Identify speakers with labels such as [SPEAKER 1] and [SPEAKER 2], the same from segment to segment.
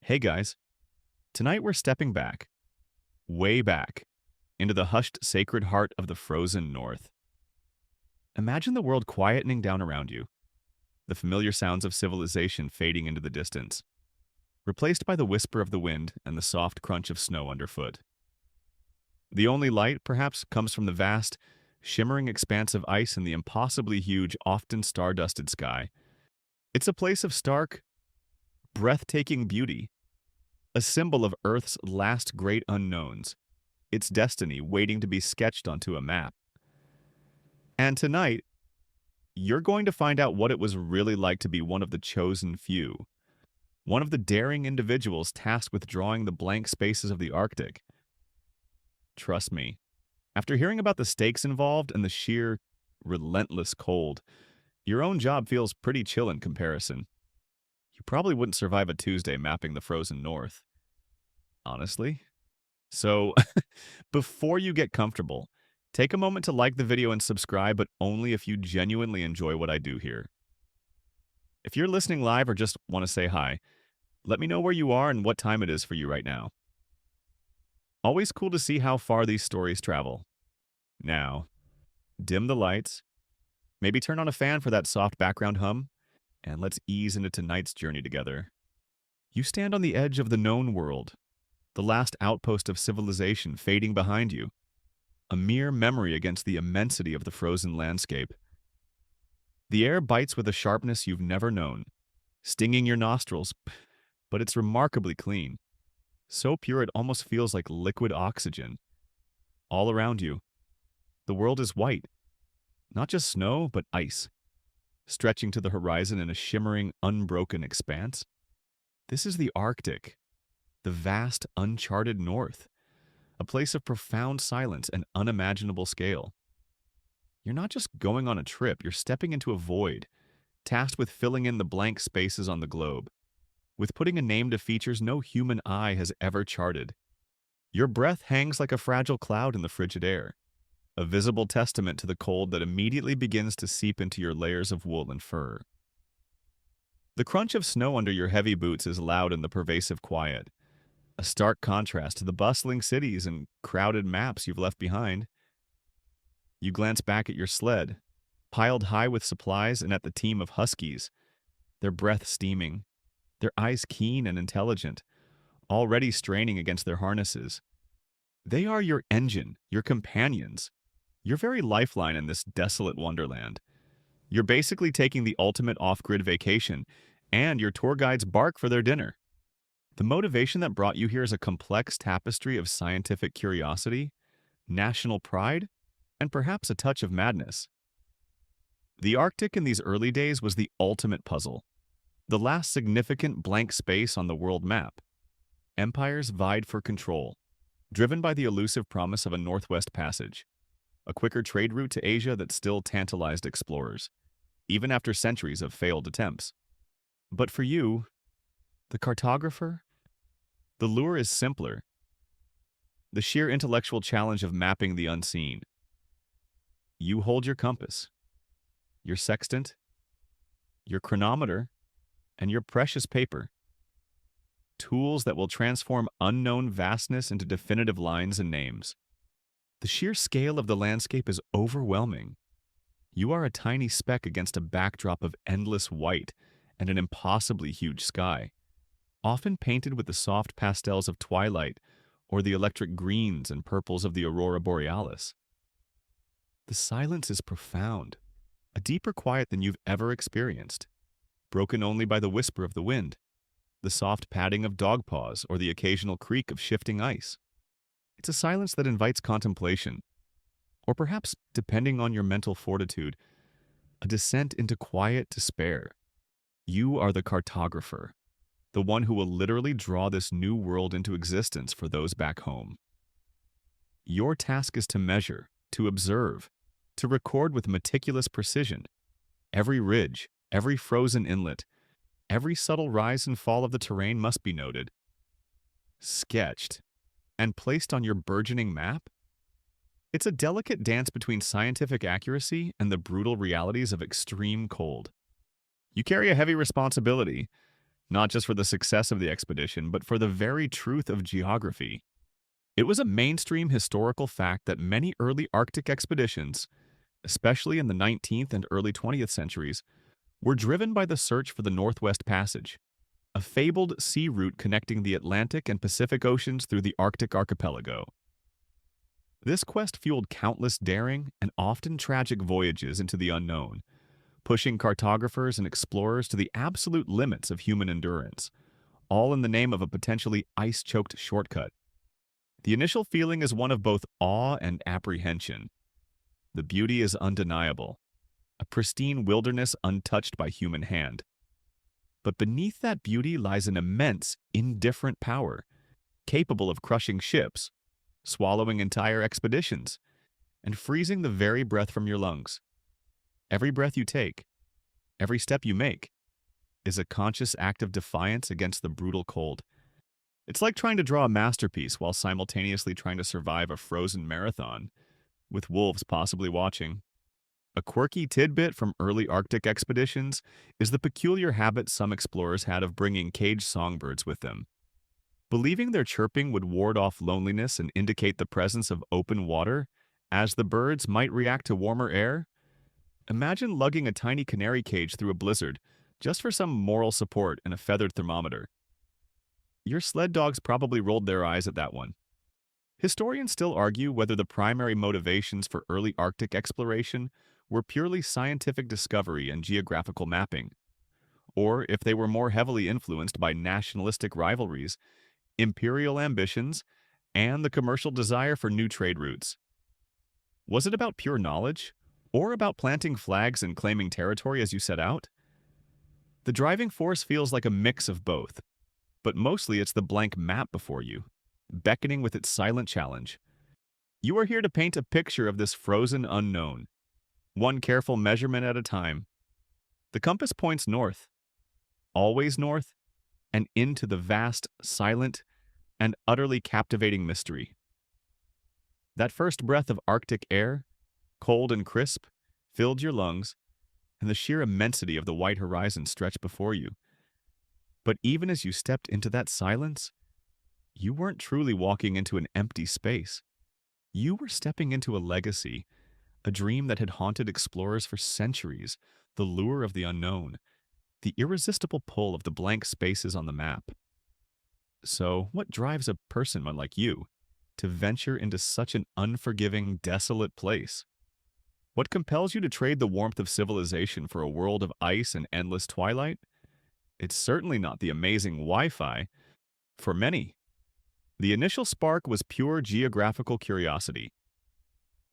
[SPEAKER 1] Hey guys, tonight we're stepping back, way back, into the hushed sacred heart of the frozen north. Imagine the world quietening down around you, the familiar sounds of civilization fading into the distance, replaced by the whisper of the wind and the soft crunch of snow underfoot. The only light, perhaps, comes from the vast, shimmering expanse of ice in the impossibly huge, often star-dusted sky. It's a place of stark, breathtaking beauty, a symbol of Earth's last great unknowns, its destiny waiting to be sketched onto a map. And tonight, you're going to find out what it was really like to be one of the chosen few, one of the daring individuals tasked with drawing the blank spaces of the Arctic. Trust me, after hearing about the stakes involved and the sheer, relentless cold, your own job feels pretty chill in comparison. You probably wouldn't survive a Tuesday mapping the frozen north, honestly. So, before you get comfortable, take a moment to like the video and subscribe, but only if you genuinely enjoy what I do here. If you're listening live or just want to say hi, let me know where you are and what time it is for you right now. Always cool to see how far these stories travel. Now, dim the lights, maybe turn on a fan for that soft background hum, and let's ease into tonight's journey together. You stand on the edge of the known world, the last outpost of civilization fading behind you, a mere memory against the immensity of the frozen landscape. The air bites with a sharpness you've never known, stinging your nostrils, but it's remarkably clean, so pure it almost feels like liquid oxygen. All around you, the world is white, not just snow, but ice, stretching to the horizon in a shimmering, unbroken expanse. This is the Arctic, the vast, uncharted north, a place of profound silence and unimaginable scale. You're not just going on a trip, you're stepping into a void, tasked with filling in the blank spaces on the globe, with putting a name to features no human eye has ever charted. Your breath hangs like a fragile cloud in the frigid air, a visible testament to the cold that immediately begins to seep into your layers of wool and fur. The crunch of snow under your heavy boots is loud in the pervasive quiet, a stark contrast to the bustling cities and crowded maps you've left behind. You glance back at your sled, piled high with supplies, and at the team of huskies, their breath steaming, their eyes keen and intelligent, already straining against their harnesses. They are your engine, your companions, your very lifeline in this desolate wonderland. You're basically taking the ultimate off-grid vacation, and your tour guides bark for their dinner. The motivation that brought you here is a complex tapestry of scientific curiosity, national pride, and perhaps a touch of madness. The Arctic in these early days was the ultimate puzzle, the last significant blank space on the world map. Empires vied for control, driven by the elusive promise of a Northwest Passage, a quicker trade route to Asia that still tantalized explorers, even after centuries of failed attempts. But for you, the cartographer, the lure is simpler. The sheer intellectual challenge of mapping the unseen. You hold your compass, your sextant, your chronometer, and your precious paper. Tools that will transform unknown vastness into definitive lines and names. The sheer scale of the landscape is overwhelming. You are a tiny speck against a backdrop of endless white and an impossibly huge sky, often painted with the soft pastels of twilight or the electric greens and purples of the aurora borealis. The silence is profound, a deeper quiet than you've ever experienced, broken only by the whisper of the wind, the soft padding of dog paws, or the occasional creak of shifting ice. It's a silence that invites contemplation, or perhaps, depending on your mental fortitude, a descent into quiet despair. You are the cartographer, the one who will literally draw this new world into existence for those back home. Your task is to measure, to observe, to record with meticulous precision every ridge, every frozen inlet, every subtle rise and fall of the terrain must be noted, sketched, and placed on your burgeoning map. It's a delicate dance between scientific accuracy and the brutal realities of extreme cold. You carry a heavy responsibility, not just for the success of the expedition, but for the very truth of geography. It was a mainstream historical fact that many early Arctic expeditions, especially in the 19th and early 20th centuries, were driven by the search for the Northwest Passage, a fabled sea route connecting the Atlantic and Pacific Oceans through the Arctic archipelago. This quest fueled countless daring and often tragic voyages into the unknown, pushing cartographers and explorers to the absolute limits of human endurance, all in the name of a potentially ice-choked shortcut. The initial feeling is one of both awe and apprehension. The beauty is undeniable, a pristine wilderness untouched by human hand. But beneath that beauty lies an immense, indifferent power, capable of crushing ships, swallowing entire expeditions, and freezing the very breath from your lungs. Every breath you take, every step you make, is a conscious act of defiance against the brutal cold. It's like trying to draw a masterpiece while simultaneously trying to survive a frozen marathon, with wolves possibly watching. A quirky tidbit from early Arctic expeditions is the peculiar habit some explorers had of bringing caged songbirds with them. Believing their chirping would ward off loneliness and indicate the presence of open water, as the birds might react to warmer air, imagine lugging a tiny canary cage through a blizzard just for some moral support and a feathered thermometer. Your sled dogs probably rolled their eyes at that one. Historians still argue whether the primary motivations for early Arctic exploration were purely scientific discovery and geographical mapping, or if they were more heavily influenced by nationalistic rivalries, imperial ambitions, and the commercial desire for new trade routes. Was it about pure knowledge, or about planting flags and claiming territory as you set out? The driving force feels like a mix of both, but mostly it's the blank map before you, beckoning with its silent challenge. You are here to paint a picture of this frozen unknown, one careful measurement at a time. The compass points north, always north, and into the vast, silent, and utterly captivating mystery. That first breath of Arctic air, cold and crisp, filled your lungs, and the sheer immensity of the white horizon stretched before you. But even as you stepped into that silence, you weren't truly walking into an empty space. You were stepping into a legacy, a dream that had haunted explorers for centuries, the lure of the unknown, the irresistible pull of the blank spaces on the map. So, what drives a person like you to venture into such an unforgiving, desolate place? What compels you to trade the warmth of civilization for a world of ice and endless twilight? It's certainly not the amazing Wi-Fi. For many, the initial spark was pure geographical curiosity.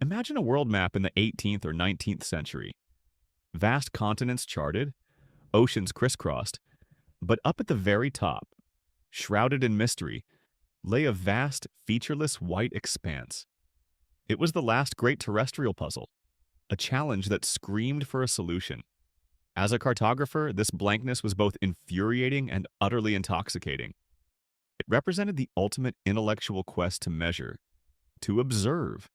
[SPEAKER 1] Imagine a world map in the 18th or 19th century. Vast continents charted, oceans crisscrossed, but up at the very top, shrouded in mystery, lay a vast, featureless white expanse. It was the last great terrestrial puzzle, a challenge that screamed for a solution. As a cartographer, this blankness was both infuriating and utterly intoxicating. It represented the ultimate intellectual quest to measure, to observe,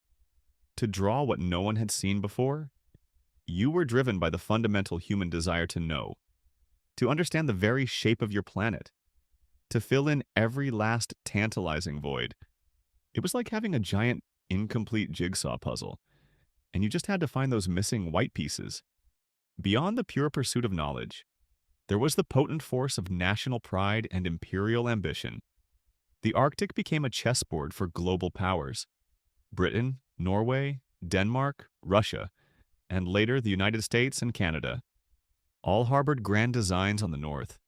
[SPEAKER 1] to draw what no one had seen before. You were driven by the fundamental human desire to know, to understand the very shape of your planet, to fill in every last tantalizing void. It was like having a giant, incomplete jigsaw puzzle, and you just had to find those missing white pieces. Beyond the pure pursuit of knowledge, there was the potent force of national pride and imperial ambition. The Arctic became a chessboard for global powers. Britain, Norway, Denmark, Russia, and later the United States and Canada, all harbored grand designs on the north.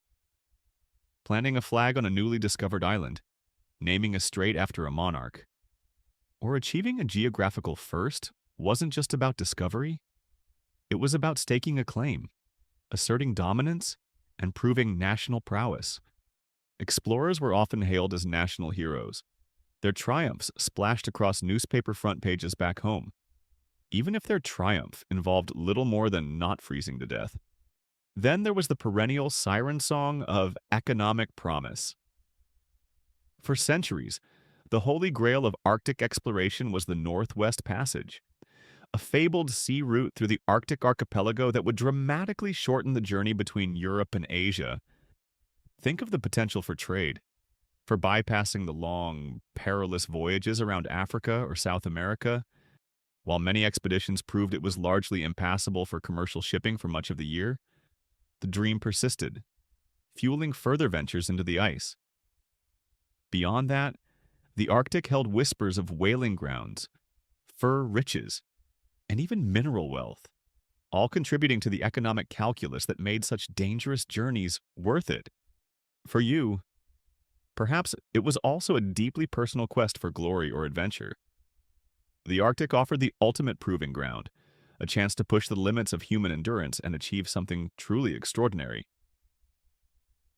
[SPEAKER 1] Planting a flag on a newly discovered island, naming a strait after a monarch, or achieving a geographical first wasn't just about discovery. It was about staking a claim, asserting dominance, and proving national prowess. Explorers were often hailed as national heroes. Their triumphs splashed across newspaper front pages back home, even if their triumph involved little more than not freezing to death. Then there was the perennial siren song of economic promise. For centuries, the holy grail of Arctic exploration was the Northwest Passage, a fabled sea route through the Arctic archipelago that would dramatically shorten the journey between Europe and Asia. Think of the potential for trade, for bypassing the long, perilous voyages around Africa or South America. While many expeditions proved it was largely impassable for commercial shipping for much of the year, the dream persisted, fueling further ventures into the ice. Beyond that, the Arctic held whispers of whaling grounds, fur riches, and even mineral wealth, all contributing to the economic calculus that made such dangerous journeys worth it. For you, perhaps it was also a deeply personal quest for glory or adventure. The Arctic offered the ultimate proving ground, a chance to push the limits of human endurance and achieve something truly extraordinary.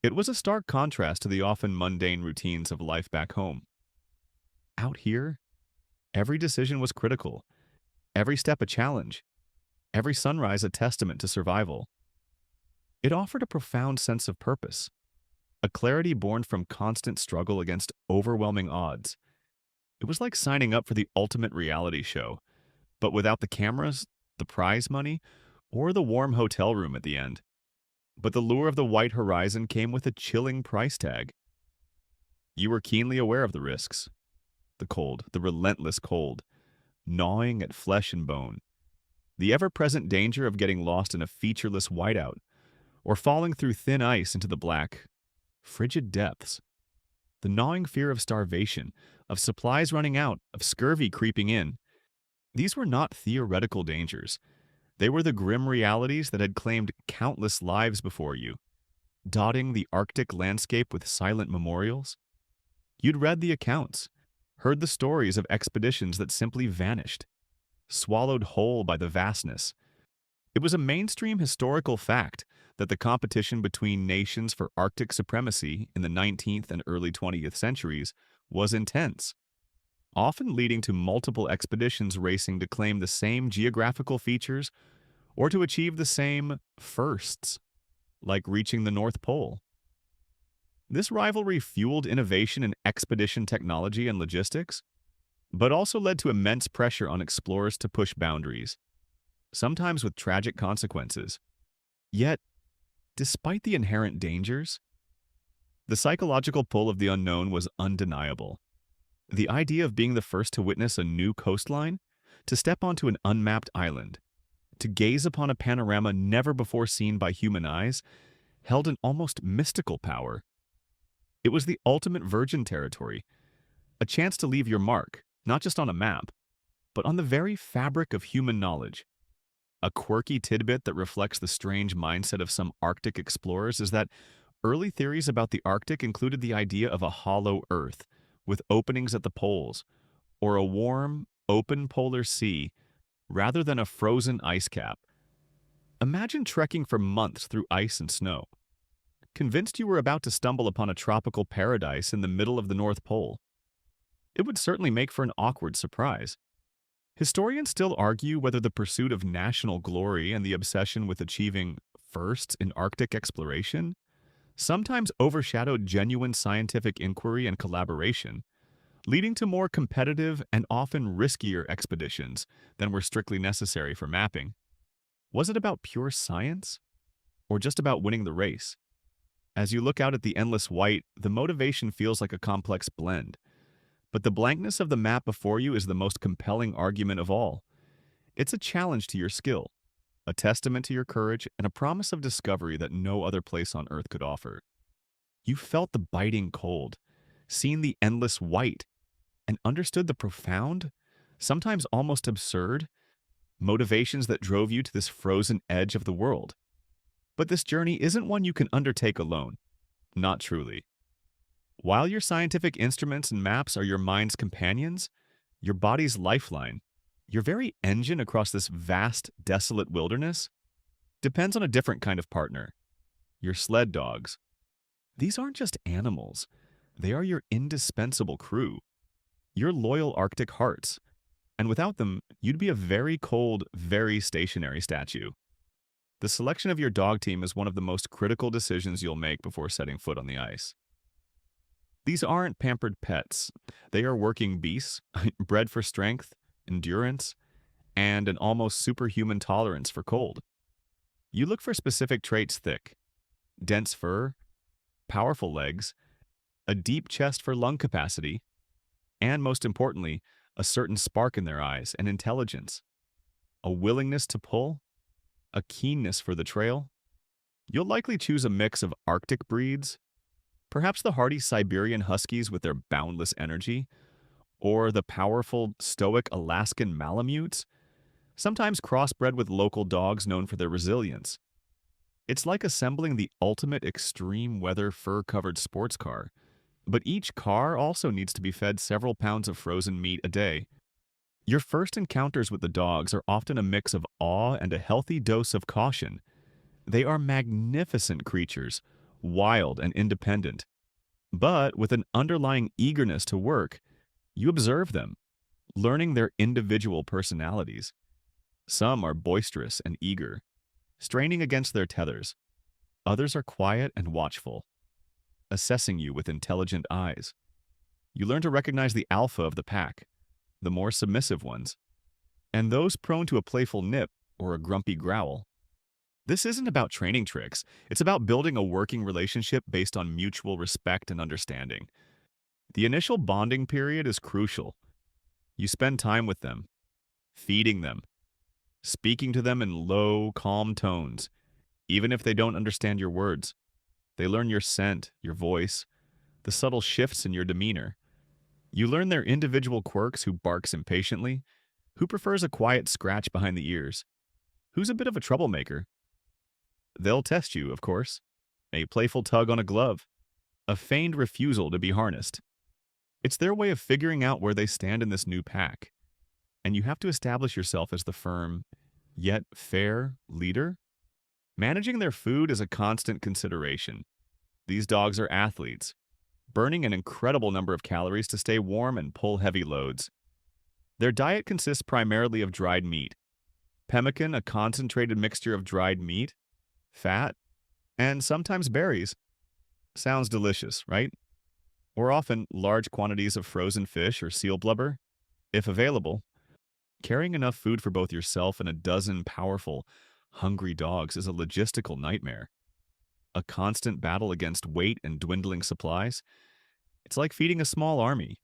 [SPEAKER 1] It was a stark contrast to the often mundane routines of life back home. Out here, every decision was critical, every step a challenge, every sunrise a testament to survival. It offered a profound sense of purpose, a clarity born from constant struggle against overwhelming odds. It was like signing up for the ultimate reality show, but without the cameras, the prize money, or the warm hotel room at the end. But the lure of the white horizon came with a chilling price tag. You were keenly aware of the risks. The cold, the relentless cold, gnawing at flesh and bone. The ever-present danger of getting lost in a featureless whiteout, or falling through thin ice into the black, frigid depths. The gnawing fear of starvation, of supplies running out, of scurvy creeping in. These were not theoretical dangers. They were the grim realities that had claimed countless lives before you, dotting the Arctic landscape with silent memorials. You'd read the accounts, heard the stories of expeditions that simply vanished, swallowed whole by the vastness. It was a mainstream historical fact that the competition between nations for Arctic supremacy in the 19th and early 20th centuries was intense, often leading to multiple expeditions racing to claim the same geographical features or to achieve the same firsts, like reaching the North Pole. This rivalry fueled innovation in expedition technology and logistics, but also led to immense pressure on explorers to push boundaries, sometimes with tragic consequences. Yet, despite the inherent dangers, the psychological pull of the unknown was undeniable. The idea of being the first to witness a new coastline, to step onto an unmapped island, to gaze upon a panorama never before seen by human eyes, held an almost mystical power. It was the ultimate virgin territory, a chance to leave your mark, not just on a map, but on the very fabric of human knowledge. A quirky tidbit that reflects the strange mindset of some Arctic explorers is that early theories about the Arctic included the idea of a hollow Earth, with openings at the poles, or a warm, open polar sea, rather than a frozen ice cap. Imagine trekking for months through ice and snow, convinced you were about to stumble upon a tropical paradise in the middle of the North Pole. It would certainly make for an awkward surprise. Historians still argue whether the pursuit of national glory and the obsession with achieving firsts in Arctic exploration sometimes overshadowed genuine scientific inquiry and collaboration, leading to more competitive and often riskier expeditions than were strictly necessary for mapping. Was it about pure science, or just about winning the race? As you look out at the endless white, the motivation feels like a complex blend. But the blankness of the map before you is the most compelling argument of all. It's a challenge to your skill, a testament to your courage, and a promise of discovery that no other place on Earth could offer. You felt the biting cold, seen the endless white, and understood the profound, sometimes almost absurd, motivations that drove you to this frozen edge of the world. But this journey isn't one you can undertake alone. Not truly. While your scientific instruments and maps are your mind's companions, your body's lifeline, your very engine across this vast, desolate wilderness, depends on a different kind of partner. Your sled dogs. These aren't just animals. They are your indispensable crew. Your loyal Arctic hearts. And without them, you'd be a very cold, very stationary statue. The selection of your dog team is one of the most critical decisions you'll make before setting foot on the ice. These aren't pampered pets. They are working beasts, bred for strength, endurance, and an almost superhuman tolerance for cold. You look for specific traits: thick, dense fur, powerful legs, a deep chest for lung capacity, and most importantly, a certain spark in their eyes and intelligence, a willingness to pull, a keenness for the trail. You'll likely choose a mix of Arctic breeds, perhaps the hardy Siberian Huskies with their boundless energy, or the powerful, stoic Alaskan Malamutes, sometimes crossbred with local dogs known for their resilience. It's like assembling the ultimate extreme weather fur-covered sports car, but each car also needs to be fed several pounds of frozen meat a day. Your first encounters with the dogs are often a mix of awe and a healthy dose of caution. They are magnificent creatures, wild and independent. But with an underlying eagerness to work, you observe them, learning their individual personalities. Some are boisterous and eager, straining against their tethers. Others are quiet and watchful, assessing you with intelligent eyes. You learn to recognize the alpha of the pack, the more submissive ones, and those prone to a playful nip or a grumpy growl. This isn't about training tricks. It's about building a working relationship based on mutual respect and understanding. The initial bonding period is crucial. You spend time with them, feeding them, speaking to them in low, calm tones, even if they don't understand your words. They learn your scent, your voice, the subtle shifts in your demeanor. You learn their individual quirks: who barks impatiently, who prefers a quiet scratch behind the ears, who's a bit of a troublemaker. They'll test you, of course. A playful tug on a glove, a feigned refusal to be harnessed. It's their way of figuring out where they stand in this new pack, and you have to establish yourself as the firm, yet fair, leader. Managing their food is a constant consideration. These dogs are athletes, burning an incredible number of calories to stay warm and pull heavy loads. Their diet consists primarily of dried meat. Pemmican, a concentrated mixture of dried meat, fat, and sometimes berries. Sounds delicious, right? Or often large quantities of frozen fish or seal blubber, if available. Carrying enough food for both yourself and a dozen powerful, hungry dogs is a logistical nightmare. A constant battle against weight and dwindling supplies. It's like feeding a small army.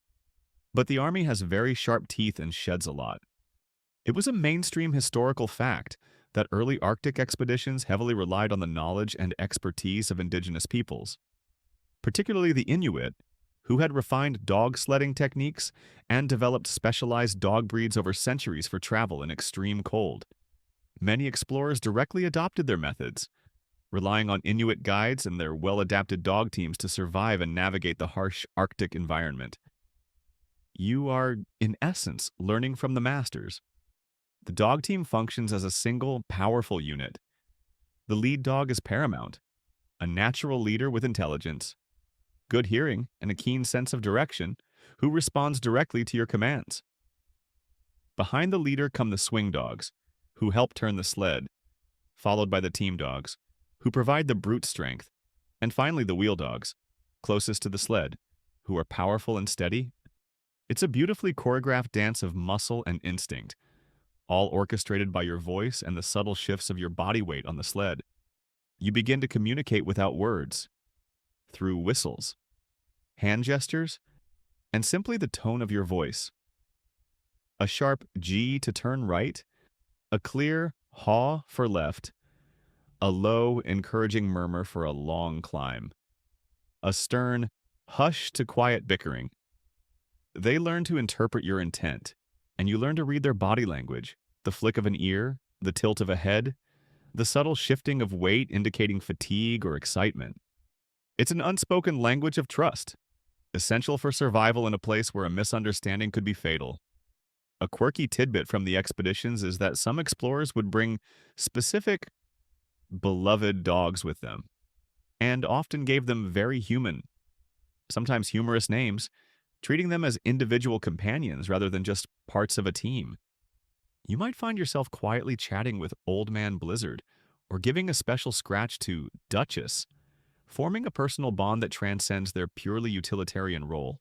[SPEAKER 1] But the army has very sharp teeth and sheds a lot. It was a mainstream historical fact that early Arctic expeditions heavily relied on the knowledge and expertise of indigenous peoples, particularly the Inuit, who had refined dog sledding techniques and developed specialized dog breeds over centuries for travel in extreme cold. Many explorers directly adopted their methods, relying on Inuit guides and their well-adapted dog teams to survive and navigate the harsh Arctic environment. You are, in essence, learning from the masters. The dog team functions as a single, powerful unit. The lead dog is paramount, a natural leader with intelligence, good hearing, and a keen sense of direction, who responds directly to your commands. Behind the leader come the swing dogs, who help turn the sled, followed by the team dogs, who provide the brute strength, and finally the wheel dogs, closest to the sled, who are powerful and steady. It's a beautifully choreographed dance of muscle and instinct, all orchestrated by your voice and the subtle shifts of your body weight on the sled. You begin to communicate without words, through whistles, hand gestures, and simply the tone of your voice. A sharp G to turn right, a clear haw for left, a low, encouraging murmur for a long climb, a stern hush to quiet bickering. They learn to interpret your intent, and you learn to read their body language, the flick of an ear, the tilt of a head, the subtle shifting of weight indicating fatigue or excitement. It's an unspoken language of trust, essential for survival in a place where a misunderstanding could be fatal. A quirky tidbit from the expeditions is that some explorers would bring specific, beloved dogs with them, and often gave them very human, sometimes humorous names, treating them as individual companions rather than just parts of a team. You might find yourself quietly chatting with Old Man Blizzard or giving a special scratch to Duchess, forming a personal bond that transcends their purely utilitarian role.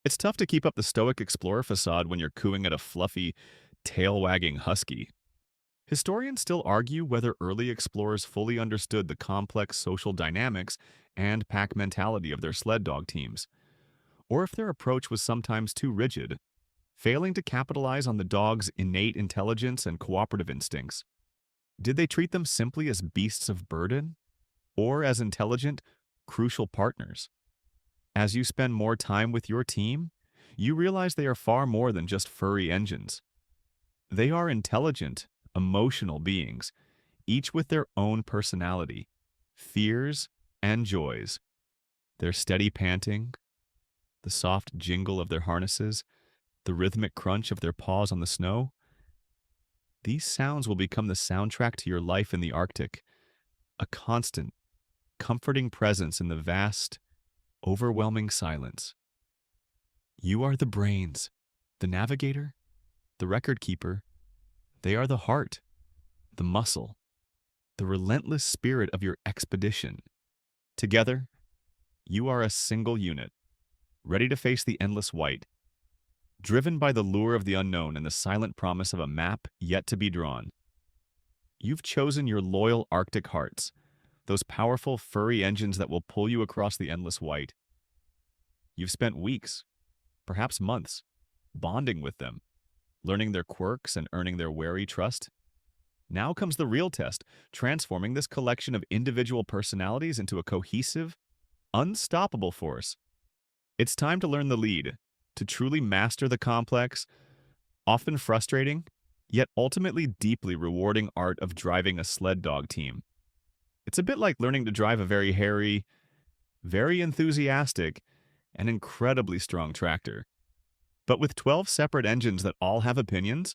[SPEAKER 1] It's tough to keep up the stoic explorer facade when you're cooing at a fluffy, tail-wagging husky. Historians still argue whether early explorers fully understood the complex social dynamics and pack mentality of their sled dog teams, or if their approach was sometimes too rigid, failing to capitalize on the dog's innate intelligence and cooperative instincts. Did they treat them simply as beasts of burden, or as intelligent, crucial partners? As you spend more time with your team, you realize they are far more than just furry engines. They are intelligent, emotional beings, each with their own personality, fears, and joys. Their steady panting, the soft jingle of their harnesses, the rhythmic crunch of their paws on the snow, these sounds will become the soundtrack to your life in the Arctic, a constant, comforting presence in the vast, overwhelming silence. You are the brains, the navigator, the record keeper. They are the heart, the muscle, the relentless spirit of your expedition. Together, you are a single unit, ready to face the endless white, driven by the lure of the unknown and the silent promise of a map yet to be drawn. You've chosen your loyal Arctic hearts, those powerful furry engines that will pull you across the endless white. You've spent weeks, perhaps months, bonding with them, learning their quirks and earning their wary trust. Now comes the real test, transforming this collection of individual personalities into a cohesive, unstoppable force. It's time to learn the lead, to truly master the complex, often frustrating, yet ultimately deeply rewarding art of driving a sled dog team. It's a bit like learning to drive a very hairy, very enthusiastic, and incredibly strong tractor. But with 12 separate engines that all have opinions,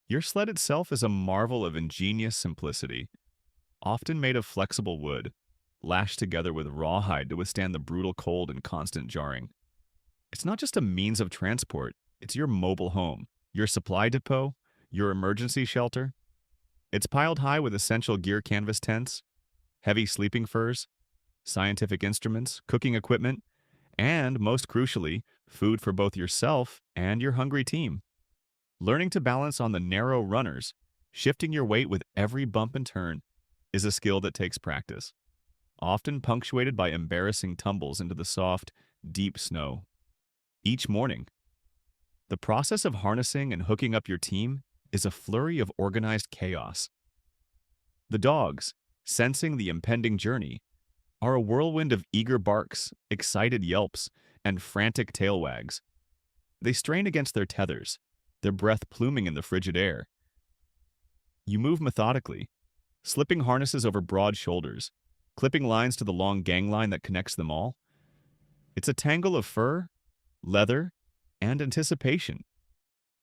[SPEAKER 1] your sled itself is a marvel of ingenious simplicity, often made of flexible wood, lashed together with rawhide to withstand the brutal cold and constant jarring. It's not just a means of transport, it's your mobile home, your supply depot, your emergency shelter. It's piled high with essential gear canvas tents, heavy sleeping furs, scientific instruments, cooking equipment, and, most crucially, food for both yourself and your hungry team. Learning to balance on the narrow runners, shifting your weight with every bump and turn, is a skill that takes practice, often punctuated by embarrassing tumbles into the soft, deep snow. Each morning, the process of harnessing and hooking up your team is a flurry of organized chaos. The dogs, sensing the impending journey, are a whirlwind of eager barks, excited yelps, and frantic tail wags. They strain against their tethers, their breath pluming in the frigid air. You move methodically, slipping harnesses over broad shoulders, clipping lines to the long gangline that connects them all. It's a tangle of fur, leather, and anticipation.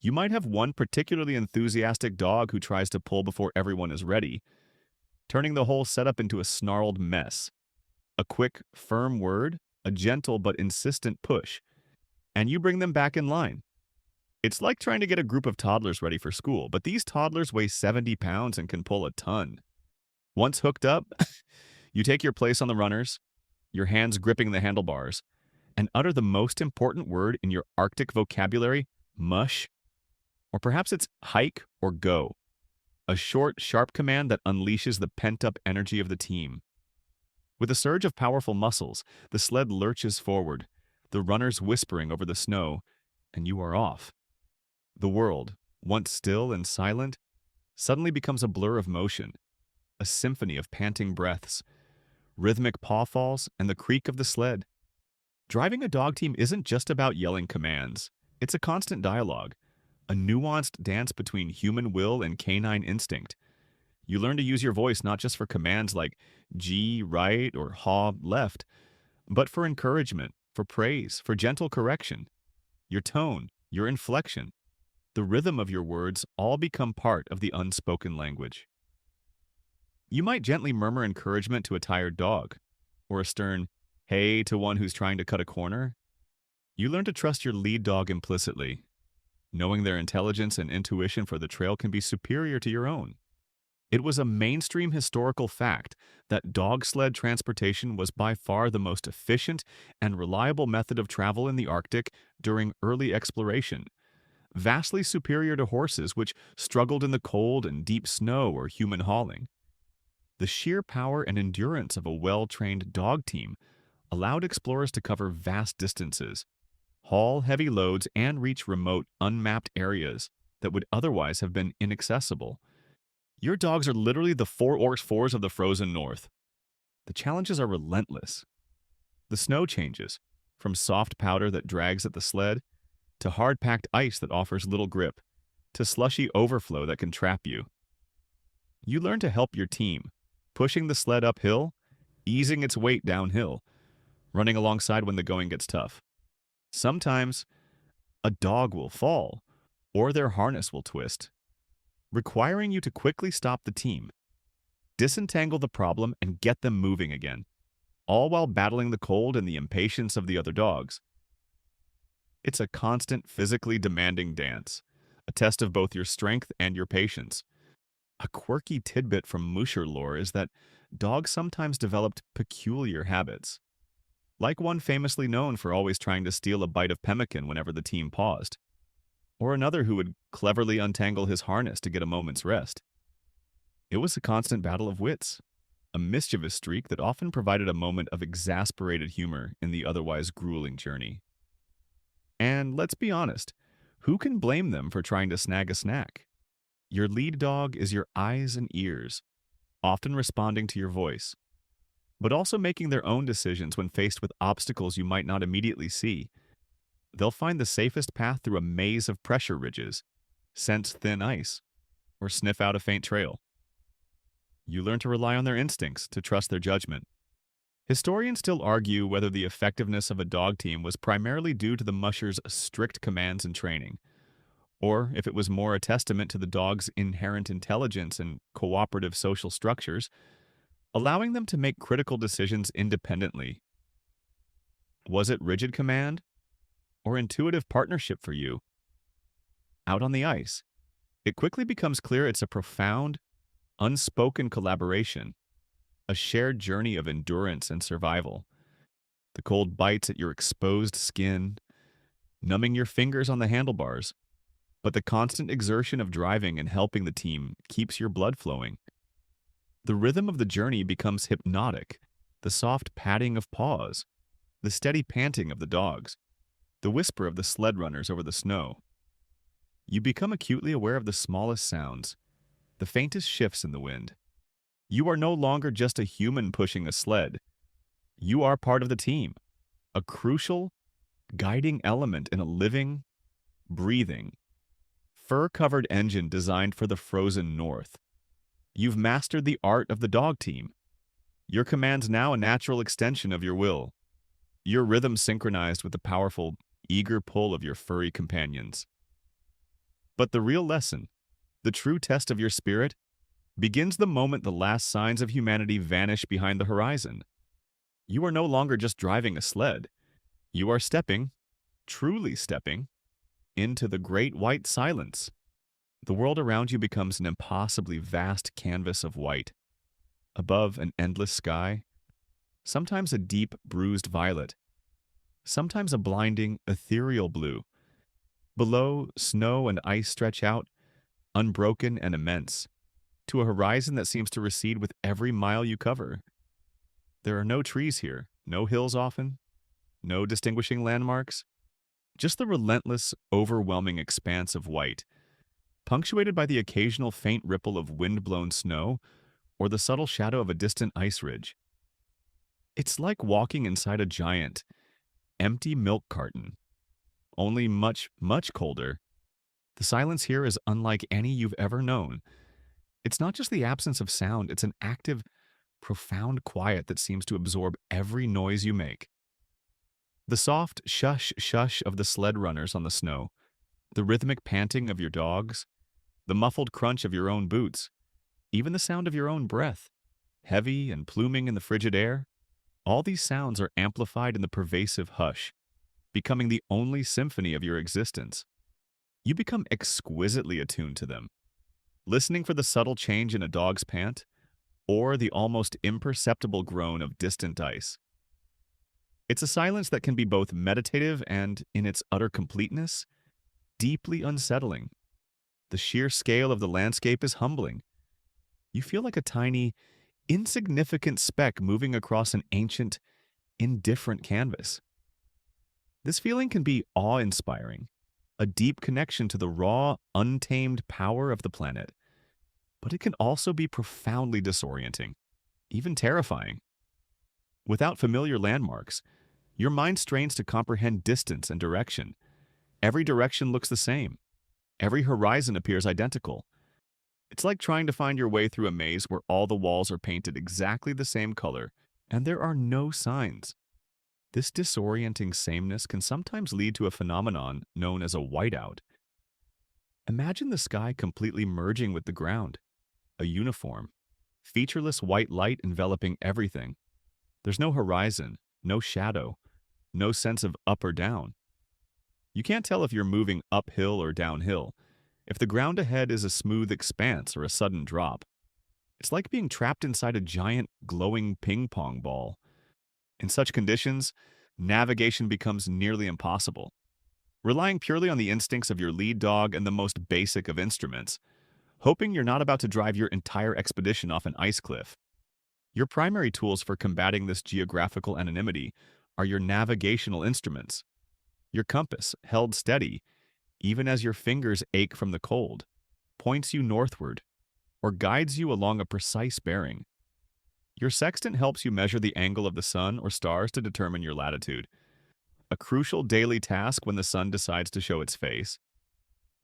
[SPEAKER 1] You might have one particularly enthusiastic dog who tries to pull before everyone is ready, turning the whole setup into a snarled mess. A quick, firm word, a gentle but insistent push, and you bring them back in line. It's like trying to get a group of toddlers ready for school, but these toddlers weigh 70 pounds and can pull a ton. Once hooked up, you take your place on the runners, your hands gripping the handlebars, and utter the most important word in your Arctic vocabulary, mush. Or perhaps it's hike or go, a short, sharp command that unleashes the pent-up energy of the team. With a surge of powerful muscles, the sled lurches forward, the runners whispering over the snow, and you are off. The world, once still and silent, suddenly becomes a blur of motion, a symphony of panting breaths, rhythmic paw falls, and the creak of the sled. Driving a dog team isn't just about yelling commands. It's a constant dialogue, a nuanced dance between human will and canine instinct. You learn to use your voice not just for commands like G, right, or haw, left, but for encouragement, for praise, for gentle correction. Your tone, your inflection, the rhythm of your words all become part of the unspoken language. You might gently murmur encouragement to a tired dog, or a stern, hey, to one who's trying to cut a corner. You learn to trust your lead dog implicitly, knowing their intelligence and intuition for the trail can be superior to your own. It was a mainstream historical fact that dog sled transportation was by far the most efficient and reliable method of travel in the Arctic during early exploration. vastly superior to horses which struggled in the cold and deep snow or human hauling. The sheer power and endurance of a well-trained dog team allowed explorers to cover vast distances, haul heavy loads, and reach remote, unmapped areas that would otherwise have been inaccessible. Your dogs are literally the four orcs fours of the frozen north. The challenges are relentless. The snow changes, from soft powder that drags at the sled, to hard-packed ice that offers little grip, to slushy overflow that can trap you. You learn to help your team, pushing the sled uphill, easing its weight downhill, running alongside when the going gets tough. Sometimes, a dog will fall, or their harness will twist, requiring you to quickly stop the team, disentangle the problem, and get them moving again, all while battling the cold and the impatience of the other dogs. It's a constant, physically demanding dance, a test of both your strength and your patience. A quirky tidbit from Musher lore is that dogs sometimes developed peculiar habits, like one famously known for always trying to steal a bite of pemmican whenever the team paused, or another who would cleverly untangle his harness to get a moment's rest. It was a constant battle of wits, a mischievous streak that often provided a moment of exasperated humor in the otherwise grueling journey. And let's be honest, who can blame them for trying to snag a snack? Your lead dog is your eyes and ears, often responding to your voice, but also making their own decisions when faced with obstacles you might not immediately see. They'll find the safest path through a maze of pressure ridges, sense thin ice, or sniff out a faint trail. You learn to rely on their instincts, to trust their judgment. Historians still argue whether the effectiveness of a dog team was primarily due to the mushers' strict commands and training, or if it was more a testament to the dog's inherent intelligence and cooperative social structures, allowing them to make critical decisions independently. Was it rigid command or intuitive partnership for you? Out on the ice, it quickly becomes clear it's a profound, unspoken collaboration, a shared journey of endurance and survival. The cold bites at your exposed skin, numbing your fingers on the handlebars, but the constant exertion of driving and helping the team keeps your blood flowing. The rhythm of the journey becomes hypnotic, the soft patting of paws, the steady panting of the dogs, the whisper of the sled runners over the snow. You become acutely aware of the smallest sounds, the faintest shifts in the wind. You are no longer just a human pushing a sled. You are part of the team, a crucial, guiding element in a living, breathing, fur-covered engine designed for the frozen north. You've mastered the art of the dog team. Your command's now a natural extension of your will, your rhythm synchronized with the powerful, eager pull of your furry companions. But the real lesson, the true test of your spirit, begins the moment the last signs of humanity vanish behind the horizon. You are no longer just driving a sled. You are stepping, truly stepping, into the great white silence. The world around you becomes an impossibly vast canvas of white. Above, an endless sky, sometimes a deep, bruised violet, sometimes a blinding, ethereal blue. Below, snow and ice stretch out, unbroken and immense, to a horizon that seems to recede with every mile you cover. There are no trees here, no hills often, no distinguishing landmarks, just the relentless, overwhelming expanse of white, punctuated by the occasional faint ripple of wind-blown snow or the subtle shadow of a distant ice ridge. It's like walking inside a giant, empty milk carton, only much, much colder. The silence here is unlike any you've ever known. It's not just the absence of sound, it's an active, profound quiet that seems to absorb every noise you make. The soft shush-shush of the sled runners on the snow, the rhythmic panting of your dogs, the muffled crunch of your own boots, even the sound of your own breath, heavy and pluming in the frigid air, all these sounds are amplified in the pervasive hush, becoming the only symphony of your existence. You become exquisitely attuned to them, listening for the subtle change in a dog's pant, or the almost imperceptible groan of distant ice. It's a silence that can be both meditative and, in its utter completeness, deeply unsettling. The sheer scale of the landscape is humbling. You feel like a tiny, insignificant speck moving across an ancient, indifferent canvas. This feeling can be awe-inspiring, a deep connection to the raw, untamed power of the planet, but it can also be profoundly disorienting, even terrifying. Without familiar landmarks, your mind strains to comprehend distance and direction. Every direction looks the same. Every horizon appears identical. It's like trying to find your way through a maze where all the walls are painted exactly the same color, and there are no signs. This disorienting sameness can sometimes lead to a phenomenon known as a whiteout. Imagine the sky completely merging with the ground, a uniform, featureless white light enveloping everything. There's no horizon, no shadow, no sense of up or down. You can't tell if you're moving uphill or downhill, if the ground ahead is a smooth expanse or a sudden drop. It's like being trapped inside a giant, glowing ping pong ball. In such conditions, navigation becomes nearly impossible. Relying purely on the instincts of your lead dog and the most basic of instruments, hoping you're not about to drive your entire expedition off an ice cliff. Your primary tools for combating this geographical anonymity are your navigational instruments. Your compass, held steady, even as your fingers ache from the cold, points you northward or guides you along a precise bearing. Your sextant helps you measure the angle of the sun or stars to determine your latitude, a crucial daily task when the sun decides to show its face.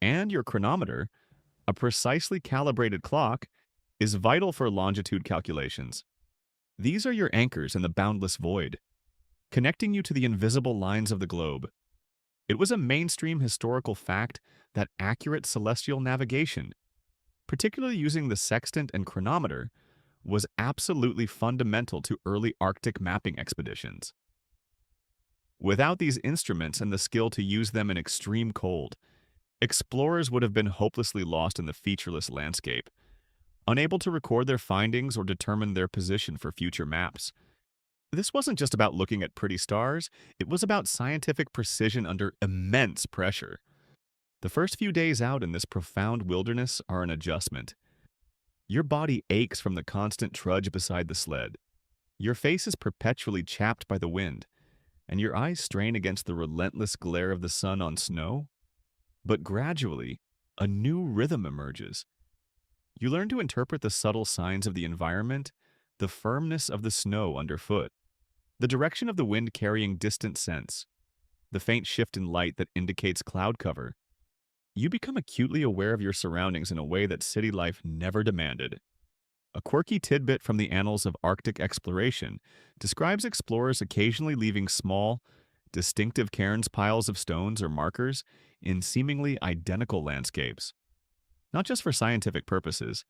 [SPEAKER 1] And your chronometer, a precisely calibrated clock, is vital for longitude calculations. These are your anchors in the boundless void, connecting you to the invisible lines of the globe. It was a mainstream historical fact that accurate celestial navigation, particularly using the sextant and chronometer, was absolutely fundamental to early Arctic mapping expeditions. Without these instruments and the skill to use them in extreme cold, explorers would have been hopelessly lost in the featureless landscape, unable to record their findings or determine their position for future maps. This wasn't just about looking at pretty stars, it was about scientific precision under immense pressure. The first few days out in this profound wilderness are an adjustment. Your body aches from the constant trudge beside the sled. Your face is perpetually chapped by the wind, and your eyes strain against the relentless glare of the sun on snow. But gradually, a new rhythm emerges. You learn to interpret the subtle signs of the environment, the firmness of the snow underfoot, the direction of the wind carrying distant scents, the faint shift in light that indicates cloud cover. You become acutely aware of your surroundings in a way that city life never demanded. A quirky tidbit from the annals of Arctic exploration describes explorers occasionally leaving small, distinctive cairns piles of stones or markers in seemingly identical landscapes, not just for scientific purposes,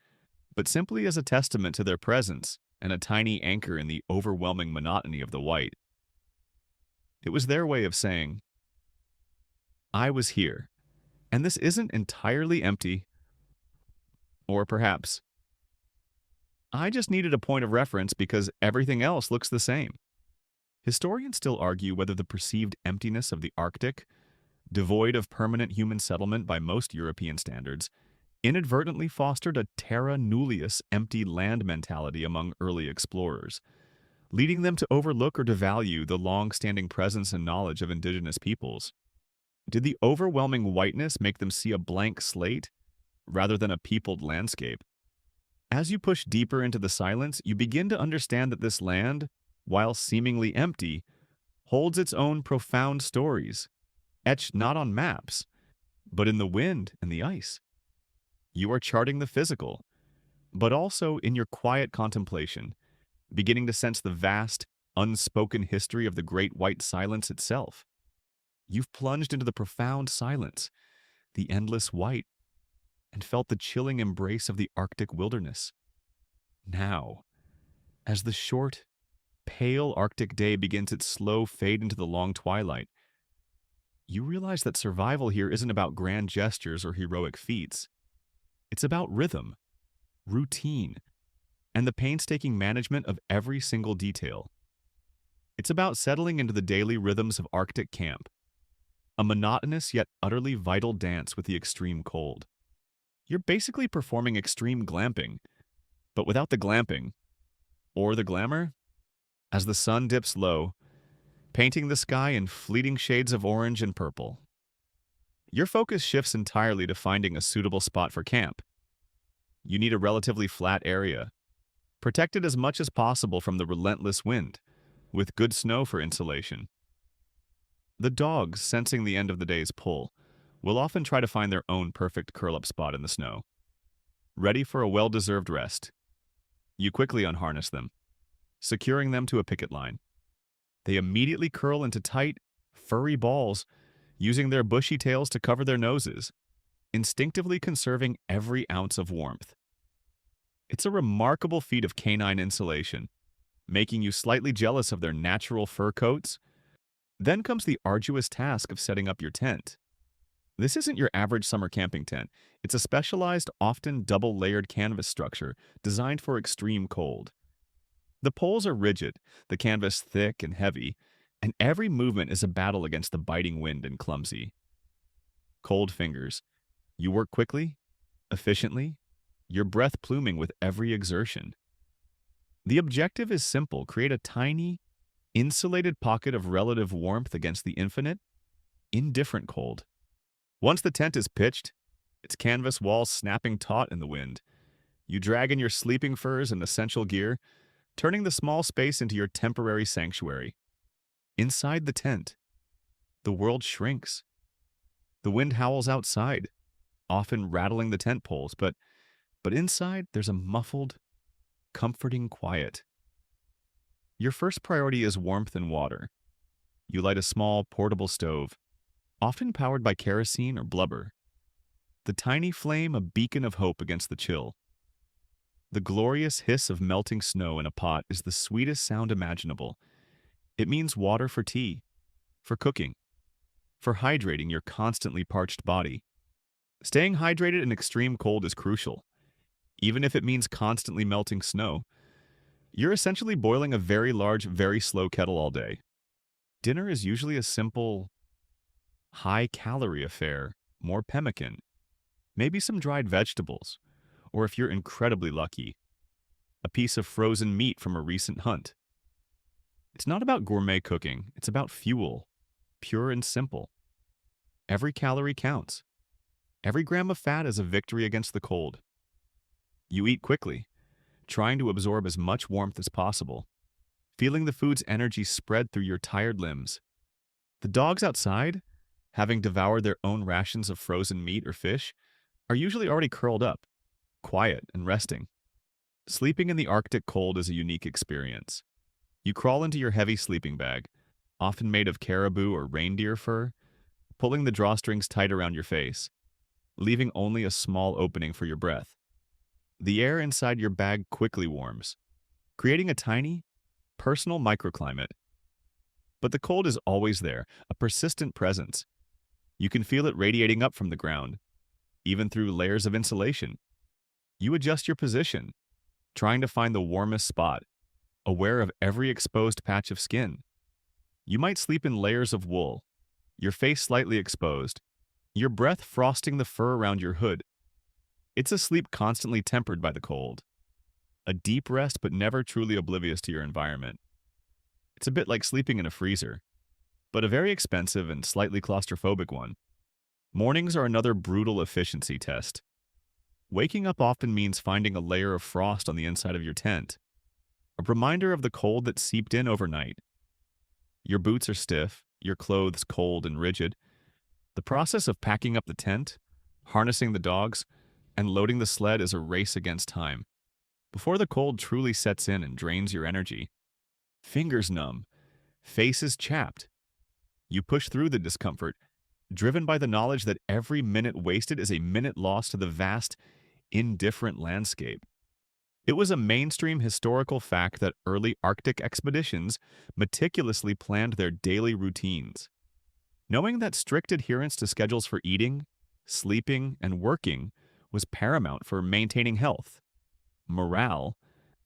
[SPEAKER 1] but simply as a testament to their presence and a tiny anchor in the overwhelming monotony of the white. It was their way of saying, I was here, and this isn't entirely empty, or perhaps, I just needed a point of reference because everything else looks the same. Historians still argue whether the perceived emptiness of the Arctic, devoid of permanent human settlement by most European standards, inadvertently fostered a terra nullius empty land mentality among early explorers, leading them to overlook or devalue the long-standing presence and knowledge of indigenous peoples. Did the overwhelming whiteness make them see a blank slate rather than a peopled landscape? As you push deeper into the silence, you begin to understand that this land, while seemingly empty, holds its own profound stories, etched not on maps, but in the wind and the ice. You are charting the physical, but also in your quiet contemplation, beginning to sense the vast, unspoken history of the great white silence itself. You've plunged into the profound silence, the endless white, and felt the chilling embrace of the Arctic wilderness. Now, as the short, pale Arctic day begins its slow fade into the long twilight, you realize that survival here isn't about grand gestures or heroic feats. It's about rhythm, routine, and the painstaking management of every single detail. It's about settling into the daily rhythms of Arctic camp, a monotonous yet utterly vital dance with the extreme cold. You're basically performing extreme glamping, but without the glamping, or the glamour. As the sun dips low, painting the sky in fleeting shades of orange and purple, your focus shifts entirely to finding a suitable spot for camp. You need a relatively flat area, protected as much as possible from the relentless wind, with good snow for insulation. The dogs, sensing the end of the day's pull, will often try to find their own perfect curl-up spot in the snow. Ready for a well-deserved rest, you quickly unharness them, securing them to a picket line. They immediately curl into tight, furry balls, using their bushy tails to cover their noses, instinctively conserving every ounce of warmth. It's a remarkable feat of canine insulation, making you slightly jealous of their natural fur coats. Then comes the arduous task of setting up your tent. This isn't your average summer camping tent. It's a specialized, often double-layered canvas structure designed for extreme cold. The poles are rigid, the canvas thick and heavy, and every movement is a battle against the biting wind and clumsy. Cold fingers. You work quickly, efficiently, your breath pluming with every exertion. The objective is simple: create a tiny, insulated pocket of relative warmth against the infinite, indifferent cold. Once the tent is pitched, its canvas walls snapping taut in the wind, you drag in your sleeping furs and essential gear, turning the small space into your temporary sanctuary. Inside the tent, the world shrinks. The wind howls outside, often rattling the tent poles, but inside there's a muffled, comforting quiet. Your first priority is warmth and water. You light a small, portable stove, often powered by kerosene or blubber. The tiny flame a beacon of hope against the chill. The glorious hiss of melting snow in a pot is the sweetest sound imaginable. It means water for tea, for cooking, for hydrating your constantly parched body. Staying hydrated in extreme cold is crucial. Even if it means constantly melting snow, you're essentially boiling a very large, very slow kettle all day. Dinner is usually a simple, high-calorie affair, more pemmican, maybe some dried vegetables, or if you're incredibly lucky, a piece of frozen meat from a recent hunt. It's not about gourmet cooking, it's about fuel, pure and simple. Every calorie counts. Every gram of fat is a victory against the cold. You eat quickly, trying to absorb as much warmth as possible, feeling the food's energy spread through your tired limbs. The dogs outside, having devoured their own rations of frozen meat or fish, are usually already curled up, quiet and resting. Sleeping in the Arctic cold is a unique experience. You crawl into your heavy sleeping bag, often made of caribou or reindeer fur, pulling the drawstrings tight around your face, leaving only a small opening for your breath. The air inside your bag quickly warms, creating a tiny, personal microclimate. But the cold is always there, a persistent presence. You can feel it radiating up from the ground, even through layers of insulation. You adjust your position, trying to find the warmest spot, aware of every exposed patch of skin. You might sleep in layers of wool, your face slightly exposed, your breath frosting the fur around your hood. It's a sleep constantly tempered by the cold, a deep rest but never truly oblivious to your environment. It's a bit like sleeping in a freezer, but a very expensive and slightly claustrophobic one. Mornings are another brutal efficiency test. Waking up often means finding a layer of frost on the inside of your tent, a reminder of the cold that seeped in overnight. Your boots are stiff, your clothes cold and rigid. The process of packing up the tent, harnessing the dogs, and loading the sled is a race against time. Before the cold truly sets in and drains your energy, fingers numb, faces chapped, you push through the discomfort, driven by the knowledge that every minute wasted is a minute lost to the vast, indifferent landscape. It was a mainstream historical fact that early Arctic expeditions meticulously planned their daily routines. Knowing that strict adherence to schedules for eating, sleeping, and working was paramount for maintaining health, morale,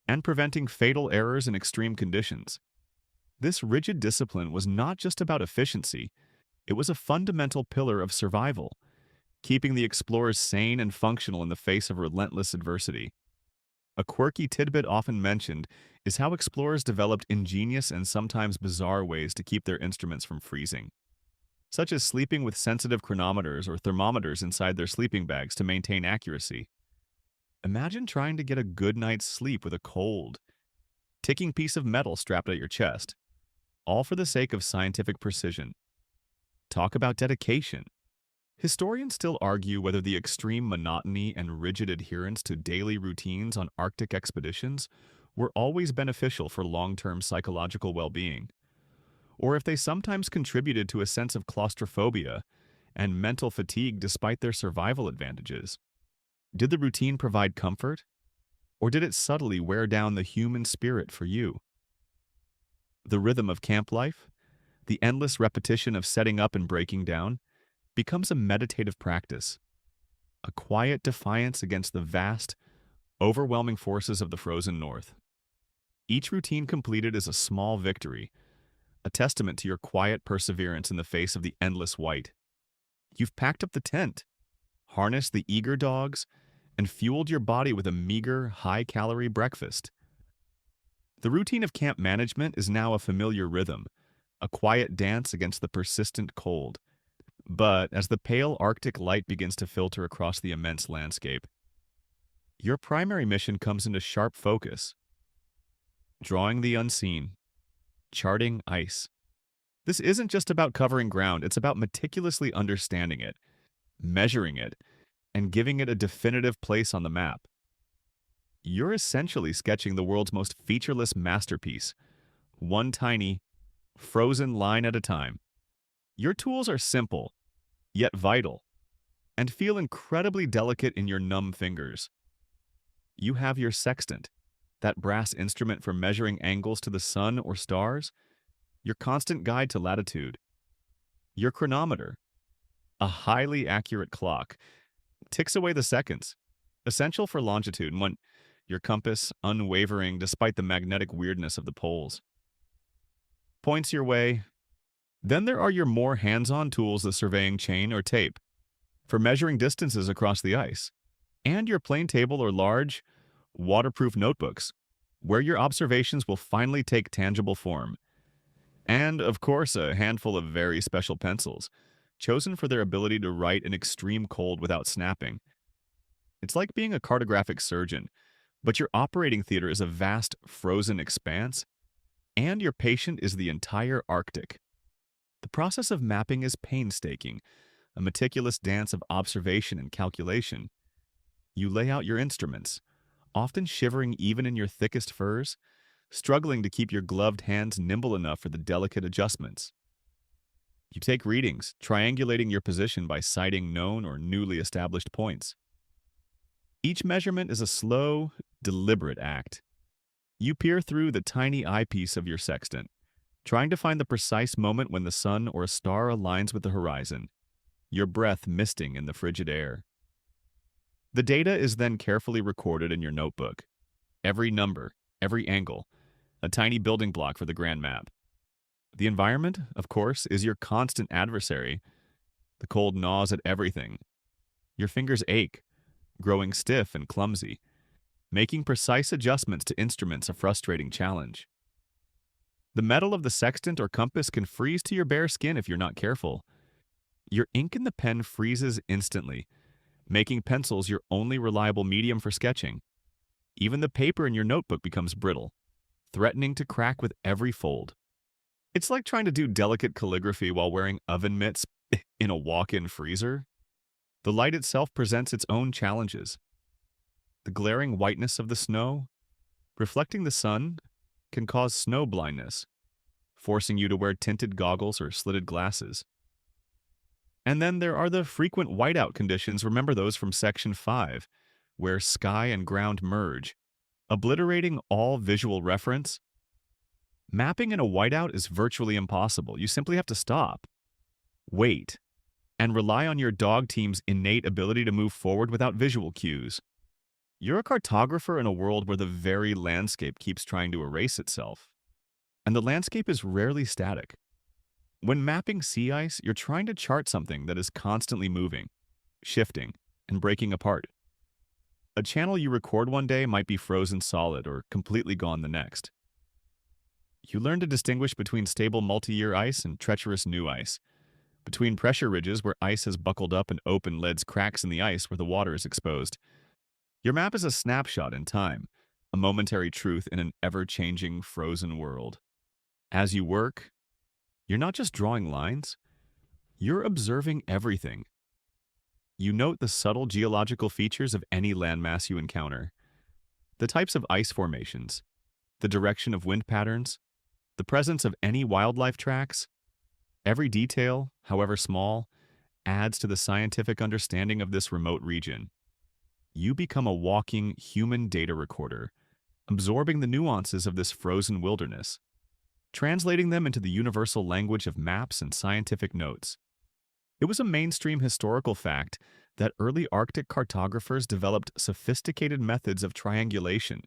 [SPEAKER 1] and preventing fatal errors in extreme conditions. This rigid discipline was not just about efficiency, It was a fundamental pillar of survival, keeping the explorers sane and functional in the face of relentless adversity. A quirky tidbit often mentioned is how explorers developed ingenious and sometimes bizarre ways to keep their instruments from freezing, such as sleeping with sensitive chronometers or thermometers inside their sleeping bags to maintain accuracy. Imagine trying to get a good night's sleep with a cold, ticking piece of metal strapped at your chest, all for the sake of scientific precision. Talk about dedication. Historians still argue whether the extreme monotony and rigid adherence to daily routines on Arctic expeditions were always beneficial for long-term psychological well-being, or if they sometimes contributed to a sense of claustrophobia and mental fatigue despite their survival advantages. Did the routine provide comfort, or did it subtly wear down the human spirit for you? The rhythm of camp life, the endless repetition of setting up and breaking down, becomes a meditative practice, a quiet defiance against the vast, overwhelming forces of the frozen north. Each routine completed is a small victory, a testament to your quiet perseverance in the face of the endless white. You've packed up the tent, harnessed the eager dogs, and fueled your body with a meager, high-calorie breakfast. The routine of camp management is now a familiar rhythm, a quiet dance against the persistent cold. But as the pale Arctic light begins to filter across the immense landscape, your primary mission comes into sharp focus, drawing the unseen, charting ice. This isn't just about covering ground, it's about meticulously understanding it, measuring it, and giving it a definitive place on the map. You're essentially sketching the world's most featureless masterpiece, one tiny, frozen line at a time. Your tools are simple, yet vital, and feel incredibly delicate in your numb fingers. You have your sextant, that brass instrument for measuring angles to the sun or stars, your constant guide to latitude. Your chronometer, a highly accurate clock, ticks away the seconds, essential for longitude, and when your compass unwavering despite the magnetic weirdness of the poles. Points your way. Then there are your more hands-on tools, the surveying chain or tape, for measuring distances across the ice, and your plane table or large, waterproof notebooks, where your observations will finally take tangible form. And, of course, a handful of very special pencils, chosen for their ability to write in extreme cold without snapping. It's like being a cartographic surgeon, but your operating theater is a vast, frozen expanse, and your patient is the entire Arctic. The process of mapping is painstaking, a meticulous dance of observation and calculation. You lay out your instruments, often shivering even in your thickest furs, struggling to keep your gloved hands nimble enough for the delicate adjustments. You take readings, triangulating your position by citing known or newly established points. Each measurement is a slow, deliberate act. You peer through the tiny eyepiece of your sextant, trying to find the precise moment when the sun or a star aligns with the horizon, your breath misting in the frigid air. The data is then carefully recorded in your notebook. Every number, every angle, a tiny building block for the grand map. The environment, of course, is your constant adversary. The cold gnaws at everything. Your fingers ache, growing stiff and clumsy, making precise adjustments to instruments a frustrating challenge. The metal of the sextant or compass can freeze to your bare skin if you're not careful. Your ink in the pen freezes instantly, making pencils your only reliable medium for sketching. Even the paper in your notebook becomes brittle, threatening to crack with every fold. It's like trying to do delicate calligraphy while wearing oven mitts in a walk-in freezer. The light itself presents its own challenges. The glaring whiteness of the snow, reflecting the sun, can cause snow blindness, forcing you to wear tinted goggles or slitted glasses. And then there are the frequent whiteout conditions. Remember those from Section 5, where sky and ground merge, obliterating all visual reference. Mapping in a whiteout is virtually impossible. You simply have to stop, wait, and rely on your dog team's innate ability to move forward without visual cues. You're a cartographer in a world where the very landscape keeps trying to erase itself. And the landscape is rarely static. When mapping sea ice, you're trying to chart something that is constantly moving, shifting, and breaking apart. A channel you record one day might be frozen solid or completely gone the next. You learn to distinguish between stable multi-year ice and treacherous new ice, between pressure ridges where ice has buckled up and open leads cracks in the ice where the water is exposed. Your map is a snapshot in time, a momentary truth in an ever-changing frozen world. As you work, you're not just drawing lines, you're observing everything. You note the subtle geological features of any landmass you encounter, the types of ice formations, the direction of wind patterns, the presence of any wildlife tracks. Every detail, however small, adds to the scientific understanding of this remote region. You become a walking human data recorder, absorbing the nuances of this frozen wilderness, translating them into the universal language of maps and scientific notes. It was a mainstream historical fact that early Arctic cartographers developed sophisticated methods of triangulation,